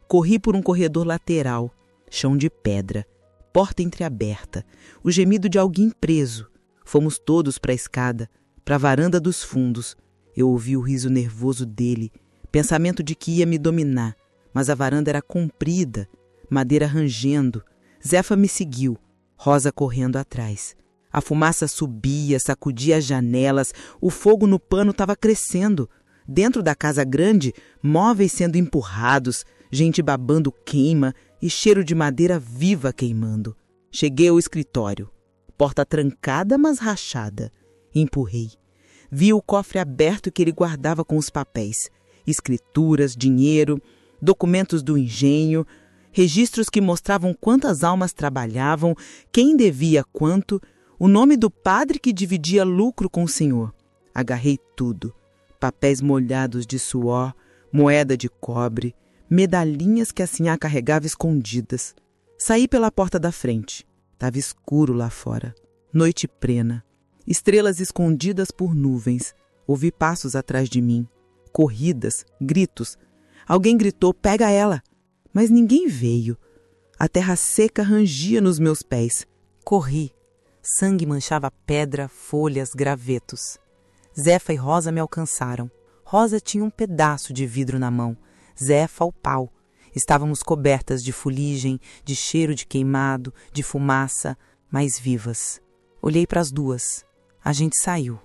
Corri por um corredor lateral, chão de pedra, porta entreaberta, o gemido de alguém preso. Fomos todos para a escada, para a varanda dos fundos. Eu ouvi o riso nervoso dele, pensamento de que ia me dominar, mas a varanda era comprida, madeira rangendo. Zefa me seguiu, Rosa correndo atrás. A fumaça subia, sacudia as janelas, o fogo no pano estava crescendo. Dentro da casa grande, móveis sendo empurrados, gente babando queima e cheiro de madeira viva queimando. Cheguei ao escritório. Porta trancada, mas rachada. Empurrei. Vi o cofre aberto que ele guardava com os papéis. Escrituras, dinheiro, documentos do engenho, registros que mostravam quantas almas trabalhavam, quem devia quanto, o nome do padre que dividia lucro com o senhor. Agarrei tudo. Papéis molhados de suor, moeda de cobre, medalhinhas que a sinhá carregava escondidas. Saí pela porta da frente. Estava escuro lá fora. Noite plena. Estrelas escondidas por nuvens. Ouvi passos atrás de mim. Corridas, gritos. Alguém gritou, pega ela! Mas ninguém veio. A terra seca rangia nos meus pés. Corri. Sangue manchava pedra, folhas, gravetos. Zefa e Rosa me alcançaram. Rosa tinha um pedaço de vidro na mão. Zefa o pau. Estávamos cobertas de fuligem, de cheiro de queimado, de fumaça, mas vivas. Olhei para as duas. A gente saiu.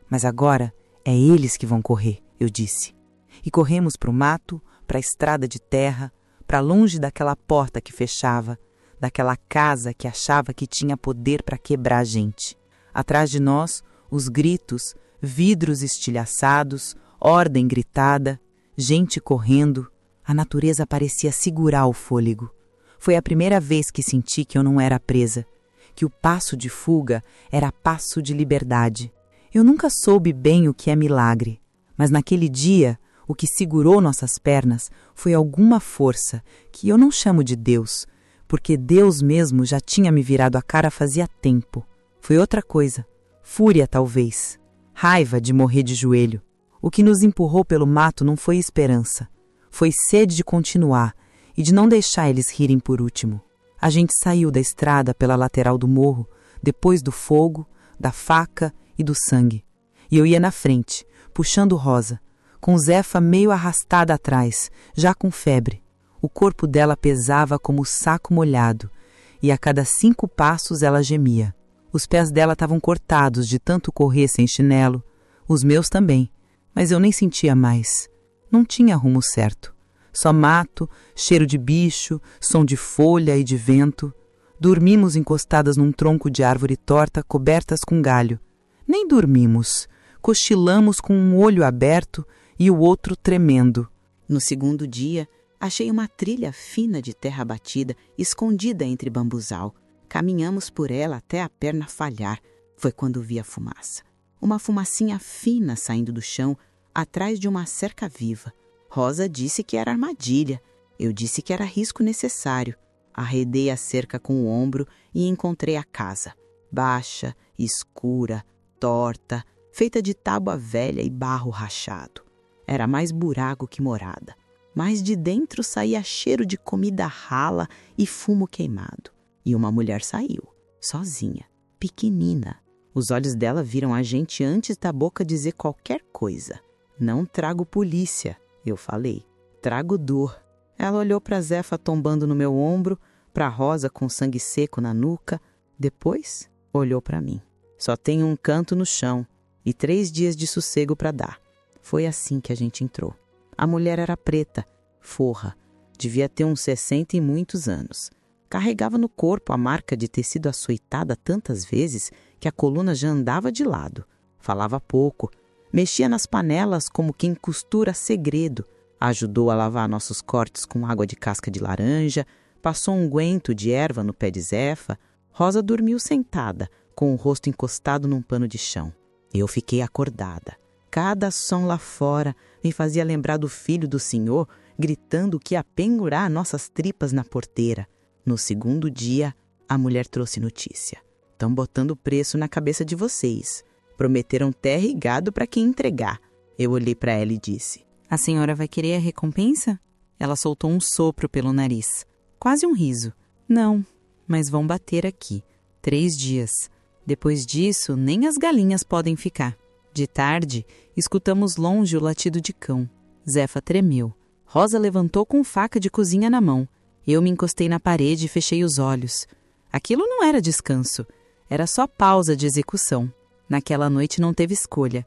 Mas agora é eles que vão correr, eu disse. E corremos para o mato, para a estrada de terra, para longe daquela porta que fechava, daquela casa que achava que tinha poder para quebrar a gente. Atrás de nós, os gritos, vidros estilhaçados, ordem gritada, gente correndo. A natureza parecia segurar o fôlego. Foi a primeira vez que senti que eu não era presa, que o passo de fuga era passo de liberdade. Eu nunca soube bem o que é milagre, mas naquele dia o que segurou nossas pernas foi alguma força que eu não chamo de Deus, porque Deus mesmo já tinha me virado a cara fazia tempo. Foi outra coisa, fúria talvez. Raiva de morrer de joelho. O que nos empurrou pelo mato não foi esperança. Foi sede de continuar e de não deixar eles rirem por último. A gente saiu da estrada pela lateral do morro, depois do fogo, da faca e do sangue. E eu ia na frente, puxando Rosa, com Zefa meio arrastada atrás, já com febre. O corpo dela pesava como o saco molhado, e a cada 5 passos ela gemia. Os pés dela estavam cortados de tanto correr sem chinelo, os meus também, mas eu nem sentia mais. Não tinha rumo certo. Só mato, cheiro de bicho, som de folha e de vento. Dormimos encostadas num tronco de árvore torta, cobertas com galho. Nem dormimos. Cochilamos com um olho aberto e o outro tremendo. No segundo dia, achei uma trilha fina de terra batida, escondida entre bambuzal. Caminhamos por ela até a perna falhar. Foi quando vi a fumaça. Uma fumacinha fina saindo do chão, atrás de uma cerca viva. Rosa disse que era armadilha. Eu disse que era risco necessário. Arredei a cerca com o ombro e encontrei a casa. Baixa, escura, torta, feita de tábua velha e barro rachado. Era mais buraco que morada. Mas de dentro saía cheiro de comida rala e fumo queimado. E uma mulher saiu, sozinha, pequenina. Os olhos dela viram a gente antes da boca dizer qualquer coisa. Não trago polícia, eu falei. Trago dor. Ela olhou para Zefa tombando no meu ombro, para Rosa com sangue seco na nuca. Depois, olhou para mim. Só tenho um canto no chão e 3 dias de sossego para dar. Foi assim que a gente entrou. A mulher era preta, forra. Devia ter uns 60 e muitos anos. Carregava no corpo a marca de ter sido açoitada tantas vezes que a coluna já andava de lado. Falava pouco. Mexia nas panelas como quem costura segredo. Ajudou a lavar nossos cortes com água de casca de laranja, passou um unguento de erva no pé de Zefa, Rosa dormiu sentada, com o rosto encostado num pano de chão. Eu fiquei acordada. Cada som lá fora me fazia lembrar do filho do senhor gritando que ia pendurar nossas tripas na porteira. No segundo dia, a mulher trouxe notícia. Estão botando preço na cabeça de vocês. Prometeram terra e gado para quem entregar. Eu olhei para ela e disse: A senhora vai querer a recompensa? Ela soltou um sopro pelo nariz. Quase um riso. Não, mas vão bater aqui. 3 dias. Depois disso, nem as galinhas podem ficar. De tarde, escutamos longe o latido de cão. Zefa tremeu. Rosa levantou com faca de cozinha na mão. Eu me encostei na parede e fechei os olhos. Aquilo não era descanso. Era só pausa de execução. Naquela noite não teve escolha.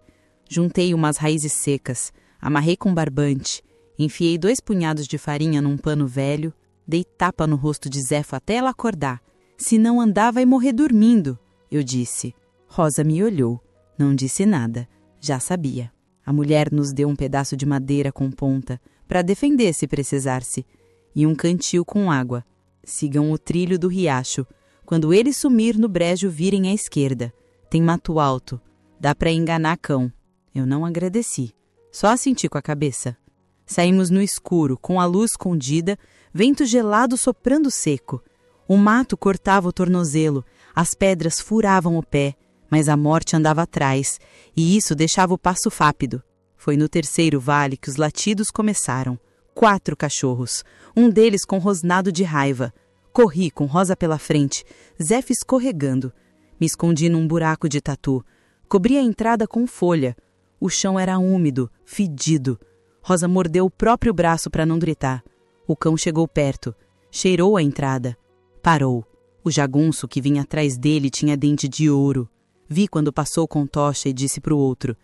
Juntei umas raízes secas, amarrei com barbante, enfiei 2 punhados de farinha num pano velho, dei tapa no rosto de Zefa até ela acordar. Se não andar, vai morrer dormindo, eu disse. Rosa me olhou. Não disse nada. Já sabia. A mulher nos deu um pedaço de madeira com ponta, para defender se precisasse, e um cantil com água. Sigam o trilho do riacho. Quando ele sumir no brejo, virem à esquerda. Tem mato alto. Dá para enganar cão. Eu não agradeci. Só assenti com a cabeça. Saímos no escuro, com a luz escondida, vento gelado soprando seco. O mato cortava o tornozelo, as pedras furavam o pé, mas a morte andava atrás, e isso deixava o passo rápido. Foi no 3º vale que os latidos começaram. 4 cachorros, um deles com rosnado de raiva. Corri com Rosa pela frente, Zefa escorregando. Me escondi num buraco de tatu. Cobri a entrada com folha. O chão era úmido, fedido. Rosa mordeu o próprio braço para não gritar. O cão chegou perto, cheirou a entrada. Parou. O jagunço que vinha atrás dele tinha dente de ouro. Vi quando passou com tocha e disse para o outro: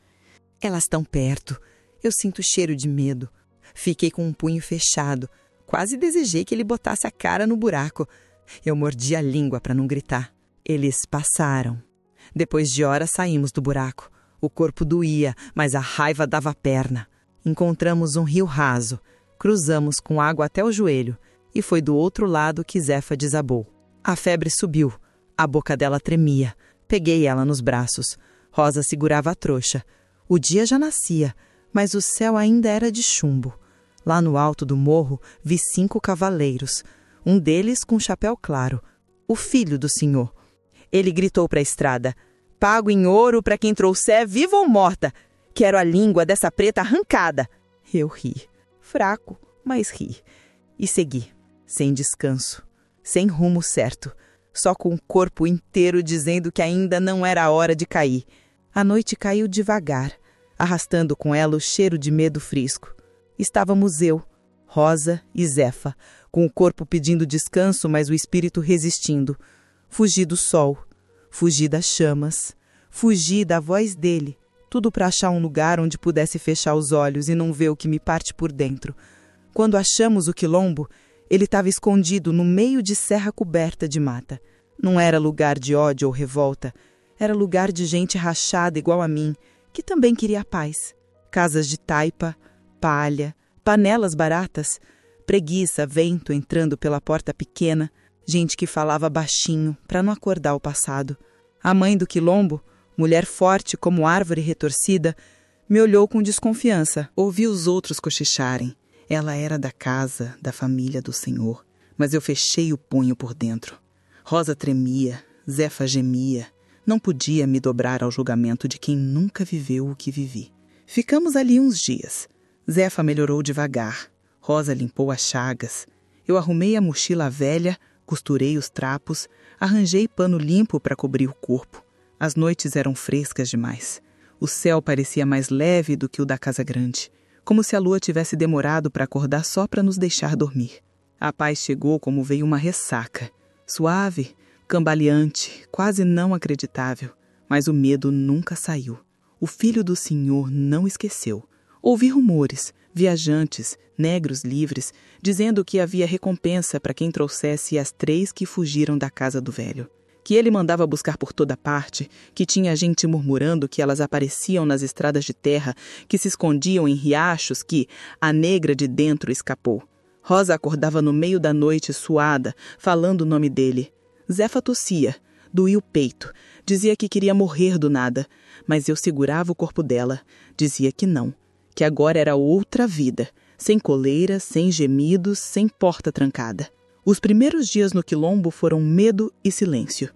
Elas estão perto. Eu sinto cheiro de medo. Fiquei com um punho fechado. Quase desejei que ele botasse a cara no buraco. Eu mordi a língua para não gritar. Eles passaram. Depois de horas saímos do buraco. O corpo doía, mas a raiva dava perna. Encontramos um rio raso. Cruzamos com água até o joelho. E foi do outro lado que Zefa desabou. A febre subiu. A boca dela tremia. Peguei ela nos braços. Rosa segurava a trouxa. O dia já nascia, mas o céu ainda era de chumbo. Lá no alto do morro vi 5 cavaleiros. Um deles com chapéu claro. O filho do senhor. Ele gritou para a estrada: Pago em ouro para quem trouxer, viva ou morta. Quero a língua dessa preta arrancada. Eu ri. Fraco, mas ri. E segui. Sem descanso, sem rumo certo, só com o corpo inteiro dizendo que ainda não era a hora de cair. A noite caiu devagar, arrastando com ela o cheiro de medo frisco. Estávamos eu, Rosa e Zefa, com o corpo pedindo descanso, mas o espírito resistindo. Fugi do sol, fugi das chamas, fugi da voz dele, tudo para achar um lugar onde pudesse fechar os olhos e não ver o que me parte por dentro. Quando achamos o quilombo, ele estava escondido no meio de serra coberta de mata. Não era lugar de ódio ou revolta. Era lugar de gente rachada igual a mim, que também queria paz. Casas de taipa, palha, panelas baratas, preguiça, vento entrando pela porta pequena, gente que falava baixinho para não acordar o passado. A mãe do quilombo, mulher forte como árvore retorcida, me olhou com desconfiança. Ouvi os outros cochicharem. Ela era da casa, da família do senhor, mas eu fechei o punho por dentro. Rosa tremia, Zefa gemia. Não podia me dobrar ao julgamento de quem nunca viveu o que vivi. Ficamos ali uns dias. Zefa melhorou devagar. Rosa limpou as chagas. Eu arrumei a mochila velha, costurei os trapos, arranjei pano limpo para cobrir o corpo. As noites eram frescas demais. O céu parecia mais leve do que o da casa grande, como se a lua tivesse demorado para acordar só para nos deixar dormir. A paz chegou como veio uma ressaca, suave, cambaleante, quase não acreditável, mas o medo nunca saiu. O filho do senhor não esqueceu. Ouvi rumores, viajantes, negros livres, dizendo que havia recompensa para quem trouxesse as 3 que fugiram da casa do velho. Que ele mandava buscar por toda parte, que tinha gente murmurando que elas apareciam nas estradas de terra, que se escondiam em riachos, que a negra de dentro escapou. Rosa acordava no meio da noite, suada, falando o nome dele. Zefa tossia, doía o peito, dizia que queria morrer do nada, mas eu segurava o corpo dela, dizia que não, que agora era outra vida, sem coleira, sem gemidos, sem porta trancada. Os primeiros dias no quilombo foram medo e silêncio.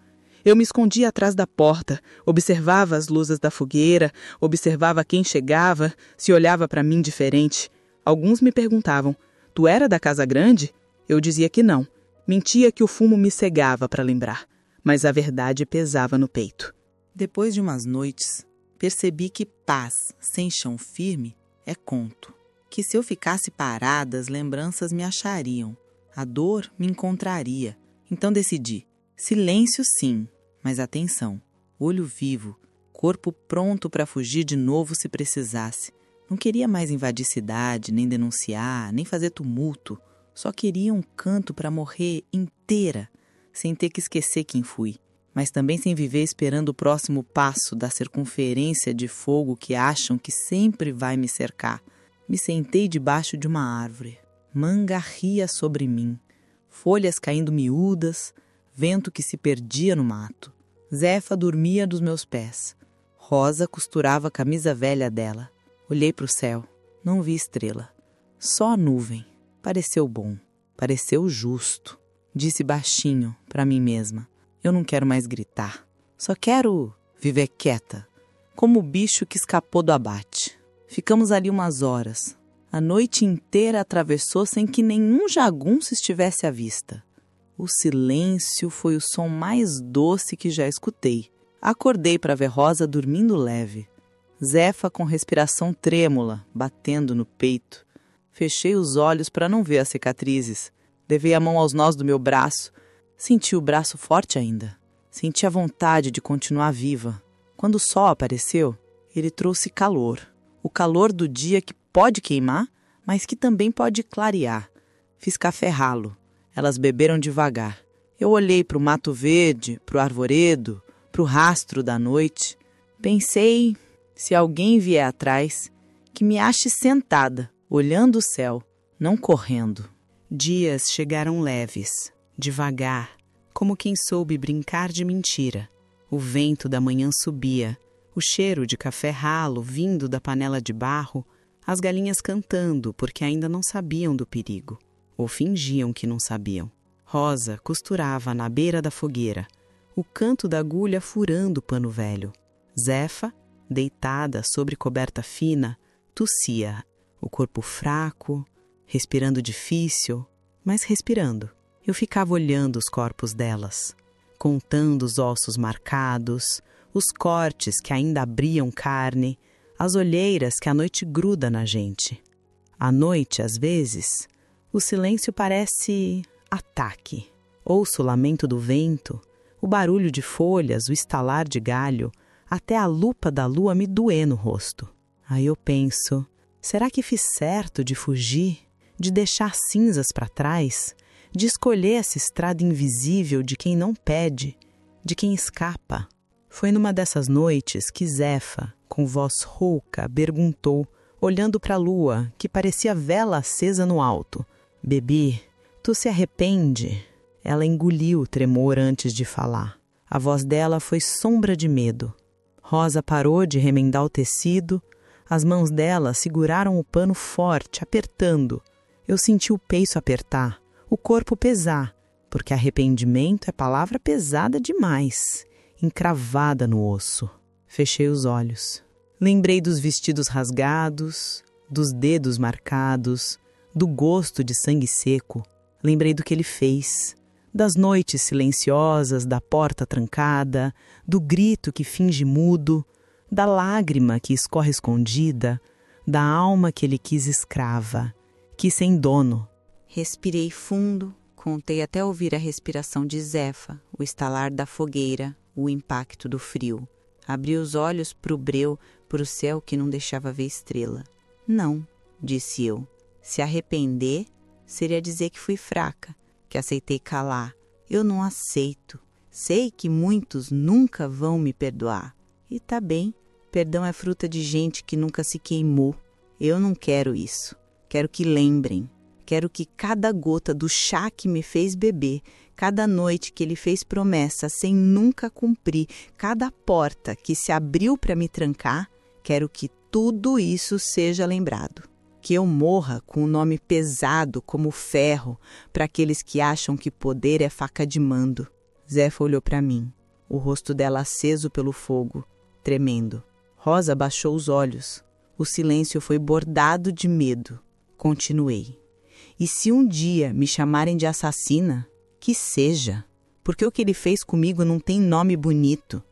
Eu me escondia atrás da porta, observava as luzes da fogueira, observava quem chegava, se olhava para mim diferente. Alguns me perguntavam, tu era da casa grande? Eu dizia que não. Mentia que o fumo me cegava para lembrar, mas a verdade pesava no peito. Depois de umas noites, percebi que paz sem chão firme é conto. Que se eu ficasse parada, as lembranças me achariam. A dor me encontraria. Então decidi, silêncio sim, mas atenção, olho vivo, corpo pronto para fugir de novo se precisasse. Não queria mais invadir cidade, nem denunciar, nem fazer tumulto. Só queria um canto para morrer inteira, sem ter que esquecer quem fui. Mas também sem viver esperando o próximo passo da circunferência de fogo que acham que sempre vai me cercar. Me sentei debaixo de uma árvore. Manga ria sobre mim. Folhas caindo miúdas, vento que se perdia no mato. Zefa dormia dos meus pés. Rosa costurava a camisa velha dela. Olhei para o céu. Não vi estrela. Só a nuvem. Pareceu bom. Pareceu justo. Disse baixinho para mim mesma. Eu não quero mais gritar. Só quero viver quieta, como o bicho que escapou do abate. Ficamos ali umas horas. A noite inteira atravessou sem que nenhum jagunço estivesse à vista. O silêncio foi o som mais doce que já escutei. Acordei para ver Rosa dormindo leve. Zefa com respiração trêmula, batendo no peito. Fechei os olhos para não ver as cicatrizes. Levei a mão aos nós do meu braço. Senti o braço forte ainda. Senti a vontade de continuar viva. Quando o sol apareceu, ele trouxe calor. O calor do dia que pode queimar, mas que também pode clarear. Fiz café ralo. Elas beberam devagar. Eu olhei para o mato verde, para o arvoredo, para o rastro da noite. Pensei, se alguém vier atrás, que me ache sentada, olhando o céu, não correndo. Dias chegaram leves, devagar, como quem soube brincar de mentira. O vento da manhã subia, o cheiro de café ralo vindo da panela de barro, as galinhas cantando porque ainda não sabiam do perigo. Ou fingiam que não sabiam. Rosa costurava na beira da fogueira, o canto da agulha furando o pano velho. Zefa, deitada sobre coberta fina, tossia, o corpo fraco, respirando difícil, mas respirando. Eu ficava olhando os corpos delas, contando os ossos marcados, os cortes que ainda abriam carne, as olheiras que a noite gruda na gente. À noite, às vezes, o silêncio parece ataque. Ouço o lamento do vento, o barulho de folhas, o estalar de galho, até a lupa da lua me doer no rosto. Aí eu penso, será que fiz certo de fugir, de deixar cinzas para trás, de escolher essa estrada invisível de quem não pede, de quem escapa? Foi numa dessas noites que Zefa, com voz rouca, perguntou, olhando para a lua, que parecia vela acesa no alto. Bebi, tu se arrepende? Ela engoliu o tremor antes de falar. A voz dela foi sombra de medo. Rosa parou de remendar o tecido. As mãos dela seguraram o pano forte, apertando. Eu senti o peiço apertar, o corpo pesar, porque arrependimento é palavra pesada demais, encravada no osso. Fechei os olhos. Lembrei dos vestidos rasgados, dos dedos marcados, do gosto de sangue seco. Lembrei do que ele fez, das noites silenciosas, da porta trancada, do grito que finge mudo, da lágrima que escorre escondida, da alma que ele quis escrava, quis sem dono. Respirei fundo, contei até ouvir a respiração de Zefa, o estalar da fogueira, o impacto do frio. Abri os olhos pro breu, pro céu que não deixava ver estrela. Não, disse eu. Se arrepender seria dizer que fui fraca, que aceitei calar. Eu não aceito. Sei que muitos nunca vão me perdoar. E tá bem, perdão é fruta de gente que nunca se queimou. Eu não quero isso. Quero que lembrem. Quero que cada gota do chá que me fez beber, cada noite que ele fez promessa sem nunca cumprir, cada porta que se abriu para me trancar, quero que tudo isso seja lembrado. Que eu morra com um nome pesado como ferro para aqueles que acham que poder é faca de mando. Zefa olhou para mim, o rosto dela aceso pelo fogo, tremendo. Rosa baixou os olhos. O silêncio foi bordado de medo. Continuei. E se um dia me chamarem de assassina, que seja, porque o que ele fez comigo não tem nome bonito.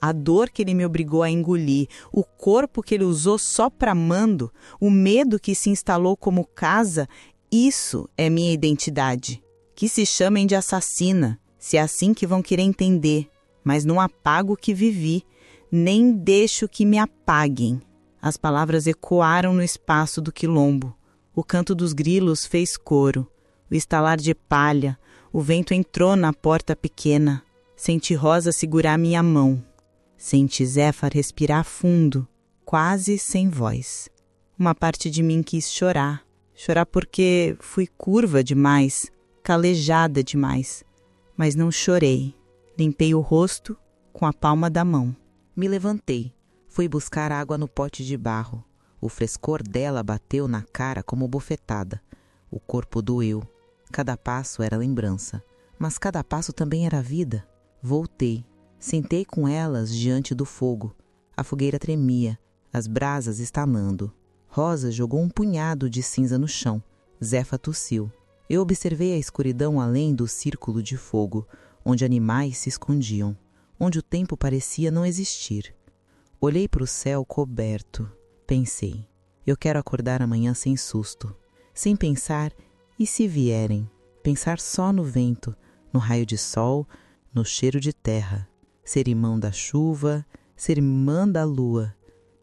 A dor que ele me obrigou a engolir, o corpo que ele usou só para mando, o medo que se instalou como casa, isso é minha identidade. Que se chamem de assassina, se é assim que vão querer entender, mas não apago o que vivi, nem deixo que me apaguem. As palavras ecoaram no espaço do quilombo. O canto dos grilos fez coro, o estalar de palha, o vento entrou na porta pequena. Senti Rosa segurar minha mão. Senti Zefa respirar fundo, quase sem voz. Uma parte de mim quis chorar. Chorar porque fui curva demais, calejada demais. Mas não chorei. Limpei o rosto com a palma da mão. Me levantei. Fui buscar água no pote de barro. O frescor dela bateu na cara como bofetada. O corpo doeu. Cada passo era lembrança. Mas cada passo também era vida. Voltei. Sentei com elas diante do fogo. A fogueira tremia, as brasas estalando. Rosa jogou um punhado de cinza no chão. Zefa tossiu. Eu observei a escuridão além do círculo de fogo, onde animais se escondiam, onde o tempo parecia não existir. Olhei para o céu coberto. Pensei, eu quero acordar amanhã sem susto, sem pensar, e se vierem? Pensar só no vento, no raio de sol, no cheiro de terra. Ser irmão da chuva, ser irmã da lua.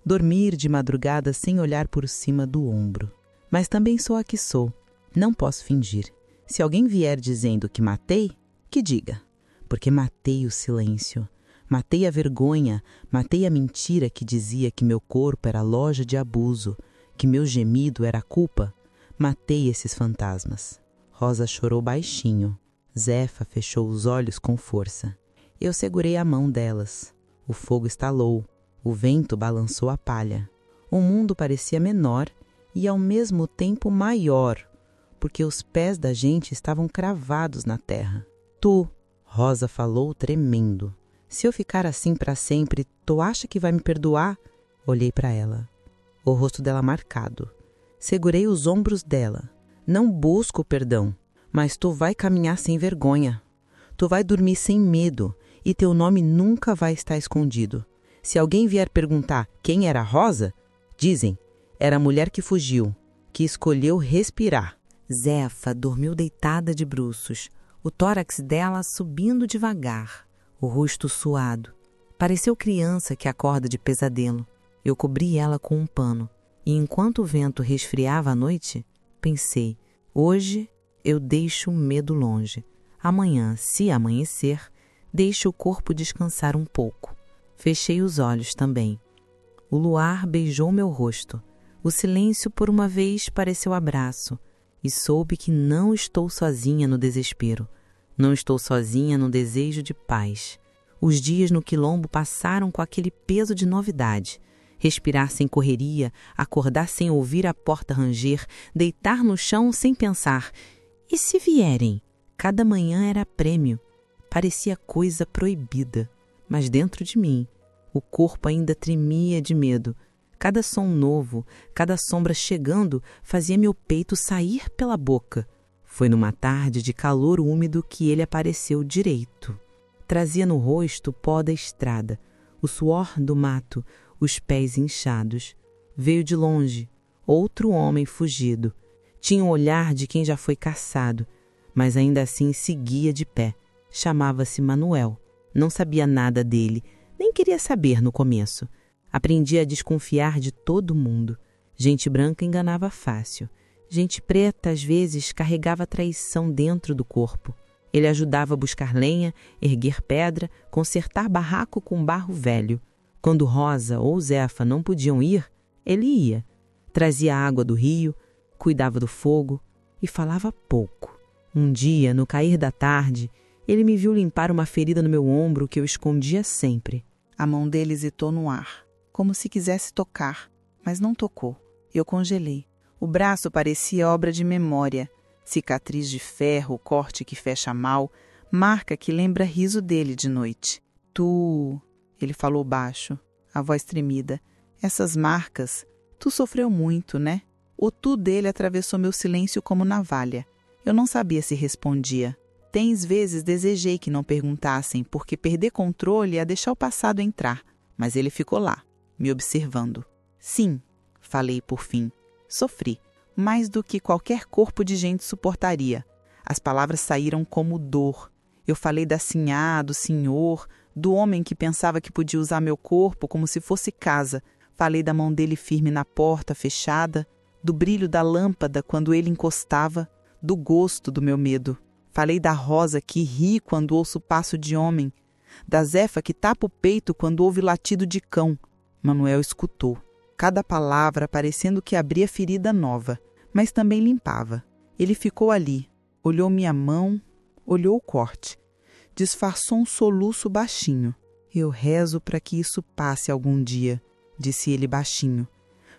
Dormir de madrugada sem olhar por cima do ombro. Mas também sou a que sou. Não posso fingir. Se alguém vier dizendo que matei, que diga. Porque matei o silêncio. Matei a vergonha, matei a mentira que dizia que meu corpo era loja de abuso, que meu gemido era culpa. Matei esses fantasmas. Rosa chorou baixinho. Zefa fechou os olhos com força. Eu segurei a mão delas. O fogo estalou. O vento balançou a palha. O mundo parecia menor e ao mesmo tempo maior, porque os pés da gente estavam cravados na terra. Tu, Rosa falou tremendo. Se eu ficar assim para sempre, tu acha que vai me perdoar? Olhei para ela. O rosto dela marcado. Segurei os ombros dela. Não busco perdão, mas tu vai caminhar sem vergonha. Tu vai dormir sem medo e teu nome nunca vai estar escondido. Se alguém vier perguntar quem era Rosa, dizem, era a mulher que fugiu, que escolheu respirar. Zefa dormiu deitada de bruços, o tórax dela subindo devagar, o rosto suado. Pareceu criança que acorda de pesadelo. Eu cobri ela com um pano, e enquanto o vento resfriava à noite, pensei, hoje eu deixo o medo longe. Amanhã, se amanhecer, deixo o corpo descansar um pouco. Fechei os olhos também. O luar beijou meu rosto. O silêncio por uma vez pareceu abraço, e soube que não estou sozinha no desespero. Não estou sozinha no desejo de paz. Os dias no quilombo passaram com aquele peso de novidade. Respirar sem correria, acordar sem ouvir a porta ranger, deitar no chão sem pensar. E se vierem? Cada manhã era prêmio. Parecia coisa proibida. Mas dentro de mim, o corpo ainda tremia de medo. Cada som novo, cada sombra chegando, fazia meu peito sair pela boca. Foi numa tarde de calor úmido que ele apareceu direito. Trazia no rosto o pó da estrada, o suor do mato, os pés inchados. Veio de longe, outro homem fugido. Tinha o olhar de quem já foi caçado, mas ainda assim seguia de pé. Chamava-se Manuel. Não sabia nada dele, nem queria saber no começo. Aprendi a desconfiar de todo mundo. Gente branca enganava fácil. Gente preta, às vezes, carregava traição dentro do corpo. Ele ajudava a buscar lenha, erguer pedra, consertar barraco com barro velho. Quando Rosa ou Zefa não podiam ir, ele ia. Trazia água do rio, cuidava do fogo e falava pouco. Um dia, no cair da tarde, ele me viu limpar uma ferida no meu ombro que eu escondia sempre. A mão dele hesitou no ar, como se quisesse tocar, mas não tocou. Eu congelei. O braço parecia obra de memória, cicatriz de ferro, corte que fecha mal, marca que lembra riso dele de noite. Tu... Ele falou baixo, a voz tremida. Essas marcas... Tu sofreu muito, né? O tu dele atravessou meu silêncio como navalha. Eu não sabia se respondia. Tens vezes desejei que não perguntassem, porque perder controle ia deixar o passado entrar. Mas ele ficou lá, me observando. Sim, falei por fim. Sofri, mais do que qualquer corpo de gente suportaria. As palavras saíram como dor. Eu falei da sinhá, do senhor, do homem que pensava que podia usar meu corpo como se fosse casa. Falei da mão dele firme na porta, fechada, do brilho da lâmpada quando ele encostava, do gosto do meu medo. Falei da rosa que ri quando ouço passo de homem, da Zefa que tapa o peito quando ouve latido de cão. Manuel escutou, cada palavra parecendo que abria ferida nova, mas também limpava. Ele ficou ali, olhou minha mão, olhou o corte. Disfarçou um soluço baixinho. Eu rezo para que isso passe algum dia, disse ele baixinho,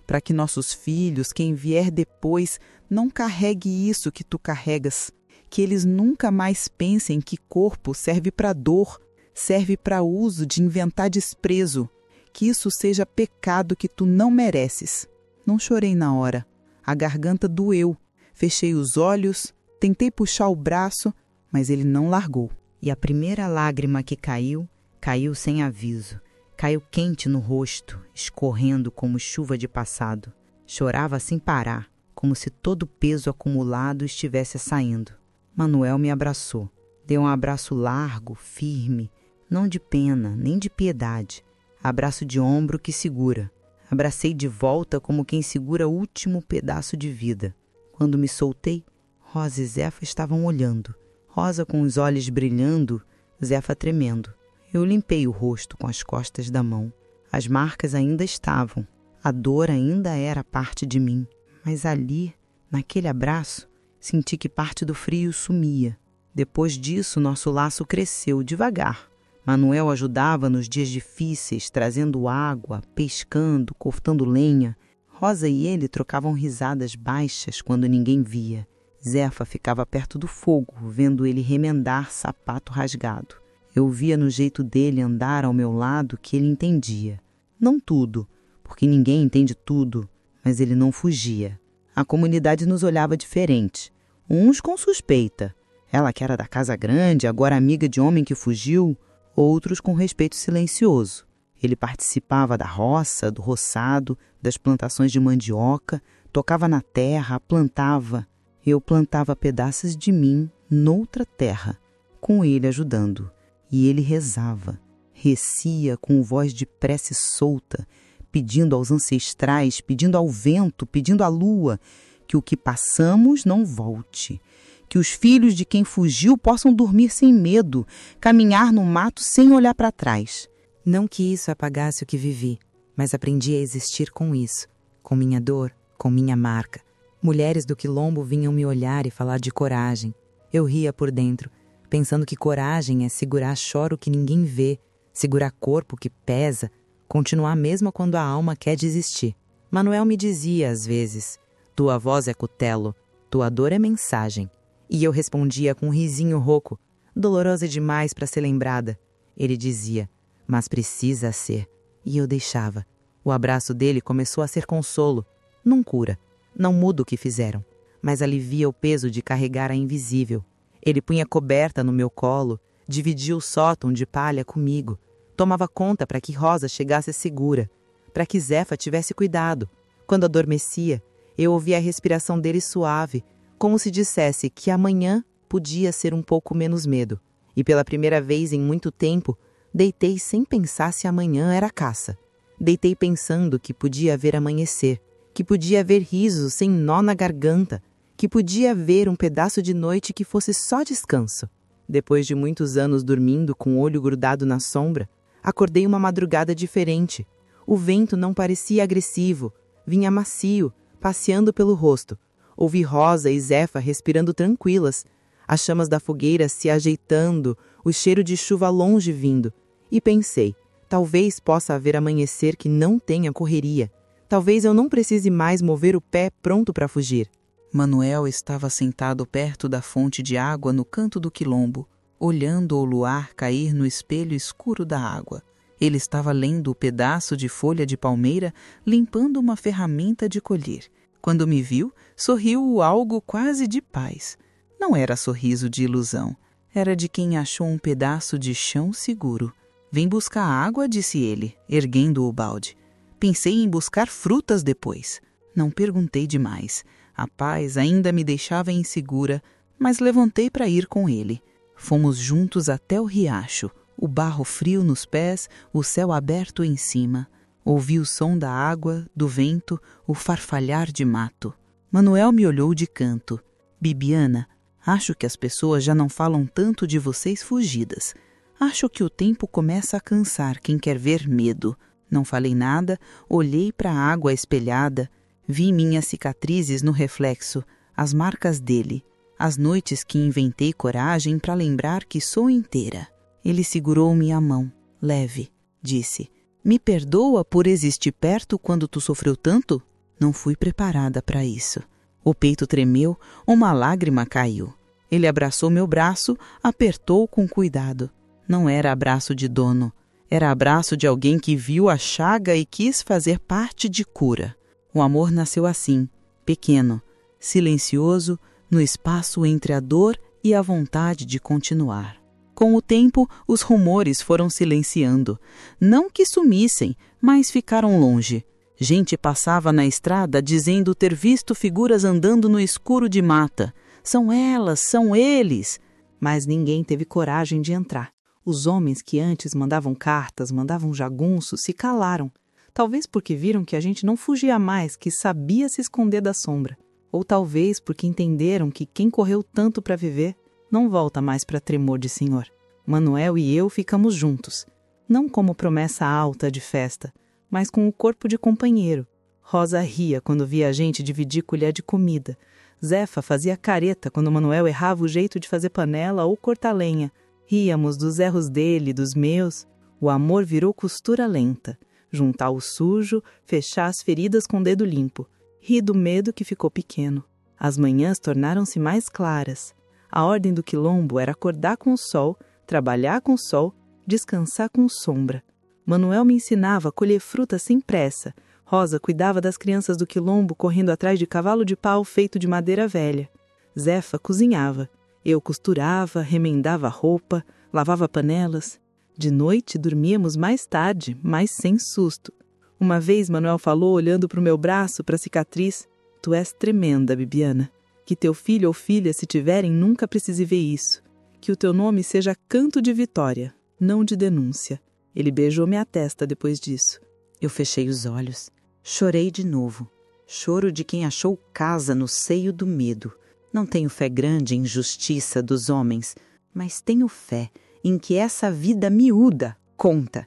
para que nossos filhos, quem vier depois, não carregue isso que tu carregas, que eles nunca mais pensem que corpo serve para dor, serve para uso de inventar desprezo, que isso seja pecado que tu não mereces. Não chorei na hora, a garganta doeu, fechei os olhos, tentei puxar o braço, mas ele não largou. E a primeira lágrima que caiu, caiu sem aviso. Caiu quente no rosto, escorrendo como chuva de passado. Chorava sem parar, como se todo o peso acumulado estivesse saindo. Manuel me abraçou. Deu um abraço largo, firme, não de pena, nem de piedade. Abraço de ombro que segura. Abracei de volta como quem segura o último pedaço de vida. Quando me soltei, Rosa e Zefa estavam olhando. Rosa com os olhos brilhando, Zefa tremendo. Eu limpei o rosto com as costas da mão. As marcas ainda estavam. A dor ainda era parte de mim. Mas ali, naquele abraço, senti que parte do frio sumia. Depois disso, nosso laço cresceu devagar. Manuel ajudava nos dias difíceis, trazendo água, pescando, cortando lenha. Rosa e ele trocavam risadas baixas quando ninguém via. Zefa ficava perto do fogo, vendo ele remendar sapato rasgado. Eu via no jeito dele andar ao meu lado que ele entendia. Não tudo, porque ninguém entende tudo, mas ele não fugia. A comunidade nos olhava diferente, uns com suspeita. Ela que era da casa grande, agora amiga de homem que fugiu, outros com respeito silencioso. Ele participava da roça, do roçado, das plantações de mandioca, tocava na terra, plantava. Eu plantava pedaços de mim noutra terra, com ele ajudando. E ele rezava, recia com voz de prece solta, pedindo aos ancestrais, pedindo ao vento, pedindo à lua, que o que passamos não volte, que os filhos de quem fugiu possam dormir sem medo, caminhar no mato sem olhar para trás. Não que isso apagasse o que vivi, mas aprendi a existir com isso, com minha dor, com minha marca. Mulheres do quilombo vinham me olhar e falar de coragem. Eu ria por dentro, pensando que coragem é segurar choro que ninguém vê, segurar corpo que pesa, continuar mesmo quando a alma quer desistir. Manuel me dizia às vezes, tua voz é cutelo, tua dor é mensagem. E eu respondia com um risinho rouco, dolorosa demais para ser lembrada. Ele dizia, mas precisa ser. E eu deixava. O abraço dele começou a ser consolo. Não cura, não muda o que fizeram, mas alivia o peso de carregar a invisível. Ele punha coberta no meu colo, dividia o sótão de palha comigo, tomava conta para que Rosa chegasse segura, para que Zefa tivesse cuidado. Quando adormecia, eu ouvia a respiração dele suave, como se dissesse que amanhã podia ser um pouco menos medo. E pela primeira vez em muito tempo, deitei sem pensar se amanhã era caça. Deitei pensando que podia haver amanhecer, que podia haver riso sem nó na garganta, que podia haver um pedaço de noite que fosse só descanso. Depois de muitos anos dormindo com o olho grudado na sombra, acordei uma madrugada diferente. O vento não parecia agressivo, vinha macio, passeando pelo rosto. Ouvi Rosa e Zefa respirando tranquilas, as chamas da fogueira se ajeitando, o cheiro de chuva longe vindo. E pensei, talvez possa haver amanhecer que não tenha correria. Talvez eu não precise mais mover o pé pronto para fugir. Manuel estava sentado perto da fonte de água no canto do quilombo, olhando o luar cair no espelho escuro da água. Ele estava lendo o pedaço de folha de palmeira, limpando uma ferramenta de colher. Quando me viu, sorriu algo quase de paz. Não era sorriso de ilusão. Era de quem achou um pedaço de chão seguro. Vem buscar água, disse ele, erguendo o balde. Pensei em buscar frutas depois. Não perguntei demais. A paz ainda me deixava insegura, mas levantei para ir com ele. Fomos juntos até o riacho, o barro frio nos pés, o céu aberto em cima. Ouvi o som da água, do vento, o farfalhar de mato. Manuel me olhou de canto. Bibiana, acho que as pessoas já não falam tanto de vocês fugidas. Acho que o tempo começa a cansar quem quer ver medo. Não falei nada, olhei para a água espelhada, vi minhas cicatrizes no reflexo, as marcas dele, as noites que inventei coragem para lembrar que sou inteira. Ele segurou-me a mão, leve, disse, me perdoa por existir perto quando tu sofreu tanto? Não fui preparada para isso. O peito tremeu, uma lágrima caiu. Ele abraçou meu braço, apertou com cuidado. Não era abraço de dono. Era abraço de alguém que viu a chaga e quis fazer parte de cura. O amor nasceu assim, pequeno, silencioso, no espaço entre a dor e a vontade de continuar. Com o tempo, os rumores foram silenciando. Não que sumissem, mas ficaram longe. Gente passava na estrada dizendo ter visto figuras andando no escuro de mata. São elas, são eles. Mas ninguém teve coragem de entrar. Os homens que antes mandavam cartas, mandavam jagunços, se calaram. Talvez porque viram que a gente não fugia mais, que sabia se esconder da sombra. Ou talvez porque entenderam que quem correu tanto para viver não volta mais para Tremor de Senhor. Manuel e eu ficamos juntos. Não como promessa alta de festa, mas com o corpo de companheiro. Rosa ria quando via a gente dividir colher de comida. Zefa fazia careta quando Manuel errava o jeito de fazer panela ou cortar lenha. Ríamos dos erros dele, dos meus. O amor virou costura lenta. Juntar o sujo, fechar as feridas com o dedo limpo. Ri do medo que ficou pequeno. As manhãs tornaram-se mais claras. A ordem do quilombo era acordar com o sol, trabalhar com o sol, descansar com sombra. Manuel me ensinava a colher fruta sem pressa. Rosa cuidava das crianças do quilombo correndo atrás de cavalo de pau feito de madeira velha. Zefa cozinhava. Eu costurava, remendava roupa, lavava panelas. De noite dormíamos mais tarde, mas sem susto. Uma vez Manuel falou olhando para o meu braço, para a cicatriz, tu és tremenda, Bibiana. Que teu filho ou filha, se tiverem, nunca precise ver isso. Que o teu nome seja canto de vitória, não de denúncia. Ele beijou minha testa depois disso. Eu fechei os olhos. Chorei de novo. Choro de quem achou casa no seio do medo. Não tenho fé grande em justiça dos homens, mas tenho fé em que essa vida miúda conta,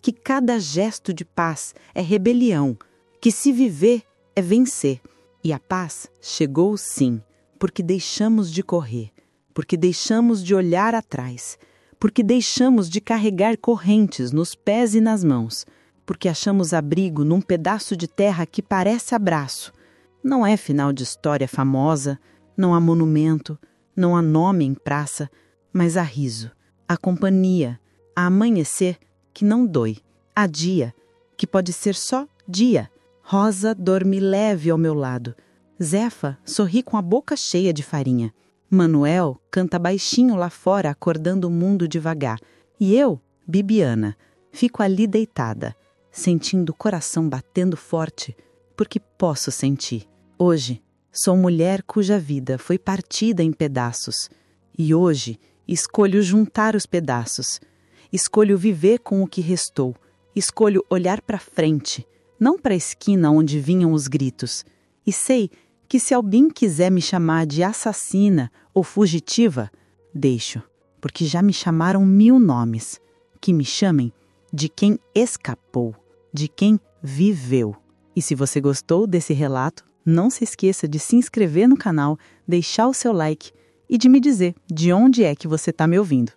que cada gesto de paz é rebelião, que se viver é vencer. E a paz chegou sim, porque deixamos de correr, porque deixamos de olhar atrás, porque deixamos de carregar correntes nos pés e nas mãos, porque achamos abrigo num pedaço de terra que parece abraço. Não é final de história famosa, não há monumento, não há nome em praça, mas há riso, há companhia, há amanhecer que não dói, há dia, que pode ser só dia. Rosa dorme leve ao meu lado. Zefa sorri com a boca cheia de farinha. Manuel canta baixinho lá fora, acordando o mundo devagar. E eu, Bibiana, fico ali deitada, sentindo o coração batendo forte, porque posso sentir. Hoje, sou mulher cuja vida foi partida em pedaços. E hoje, escolho juntar os pedaços. Escolho viver com o que restou. Escolho olhar para frente, não para a esquina onde vinham os gritos. E sei que se alguém quiser me chamar de assassina ou fugitiva, deixo, porque já me chamaram 1000 nomes. Que me chamem de quem escapou, de quem viveu. E se você gostou desse relato, Não se esqueça de se inscrever no canal, deixar o seu like e de me dizer de onde é que você está me ouvindo.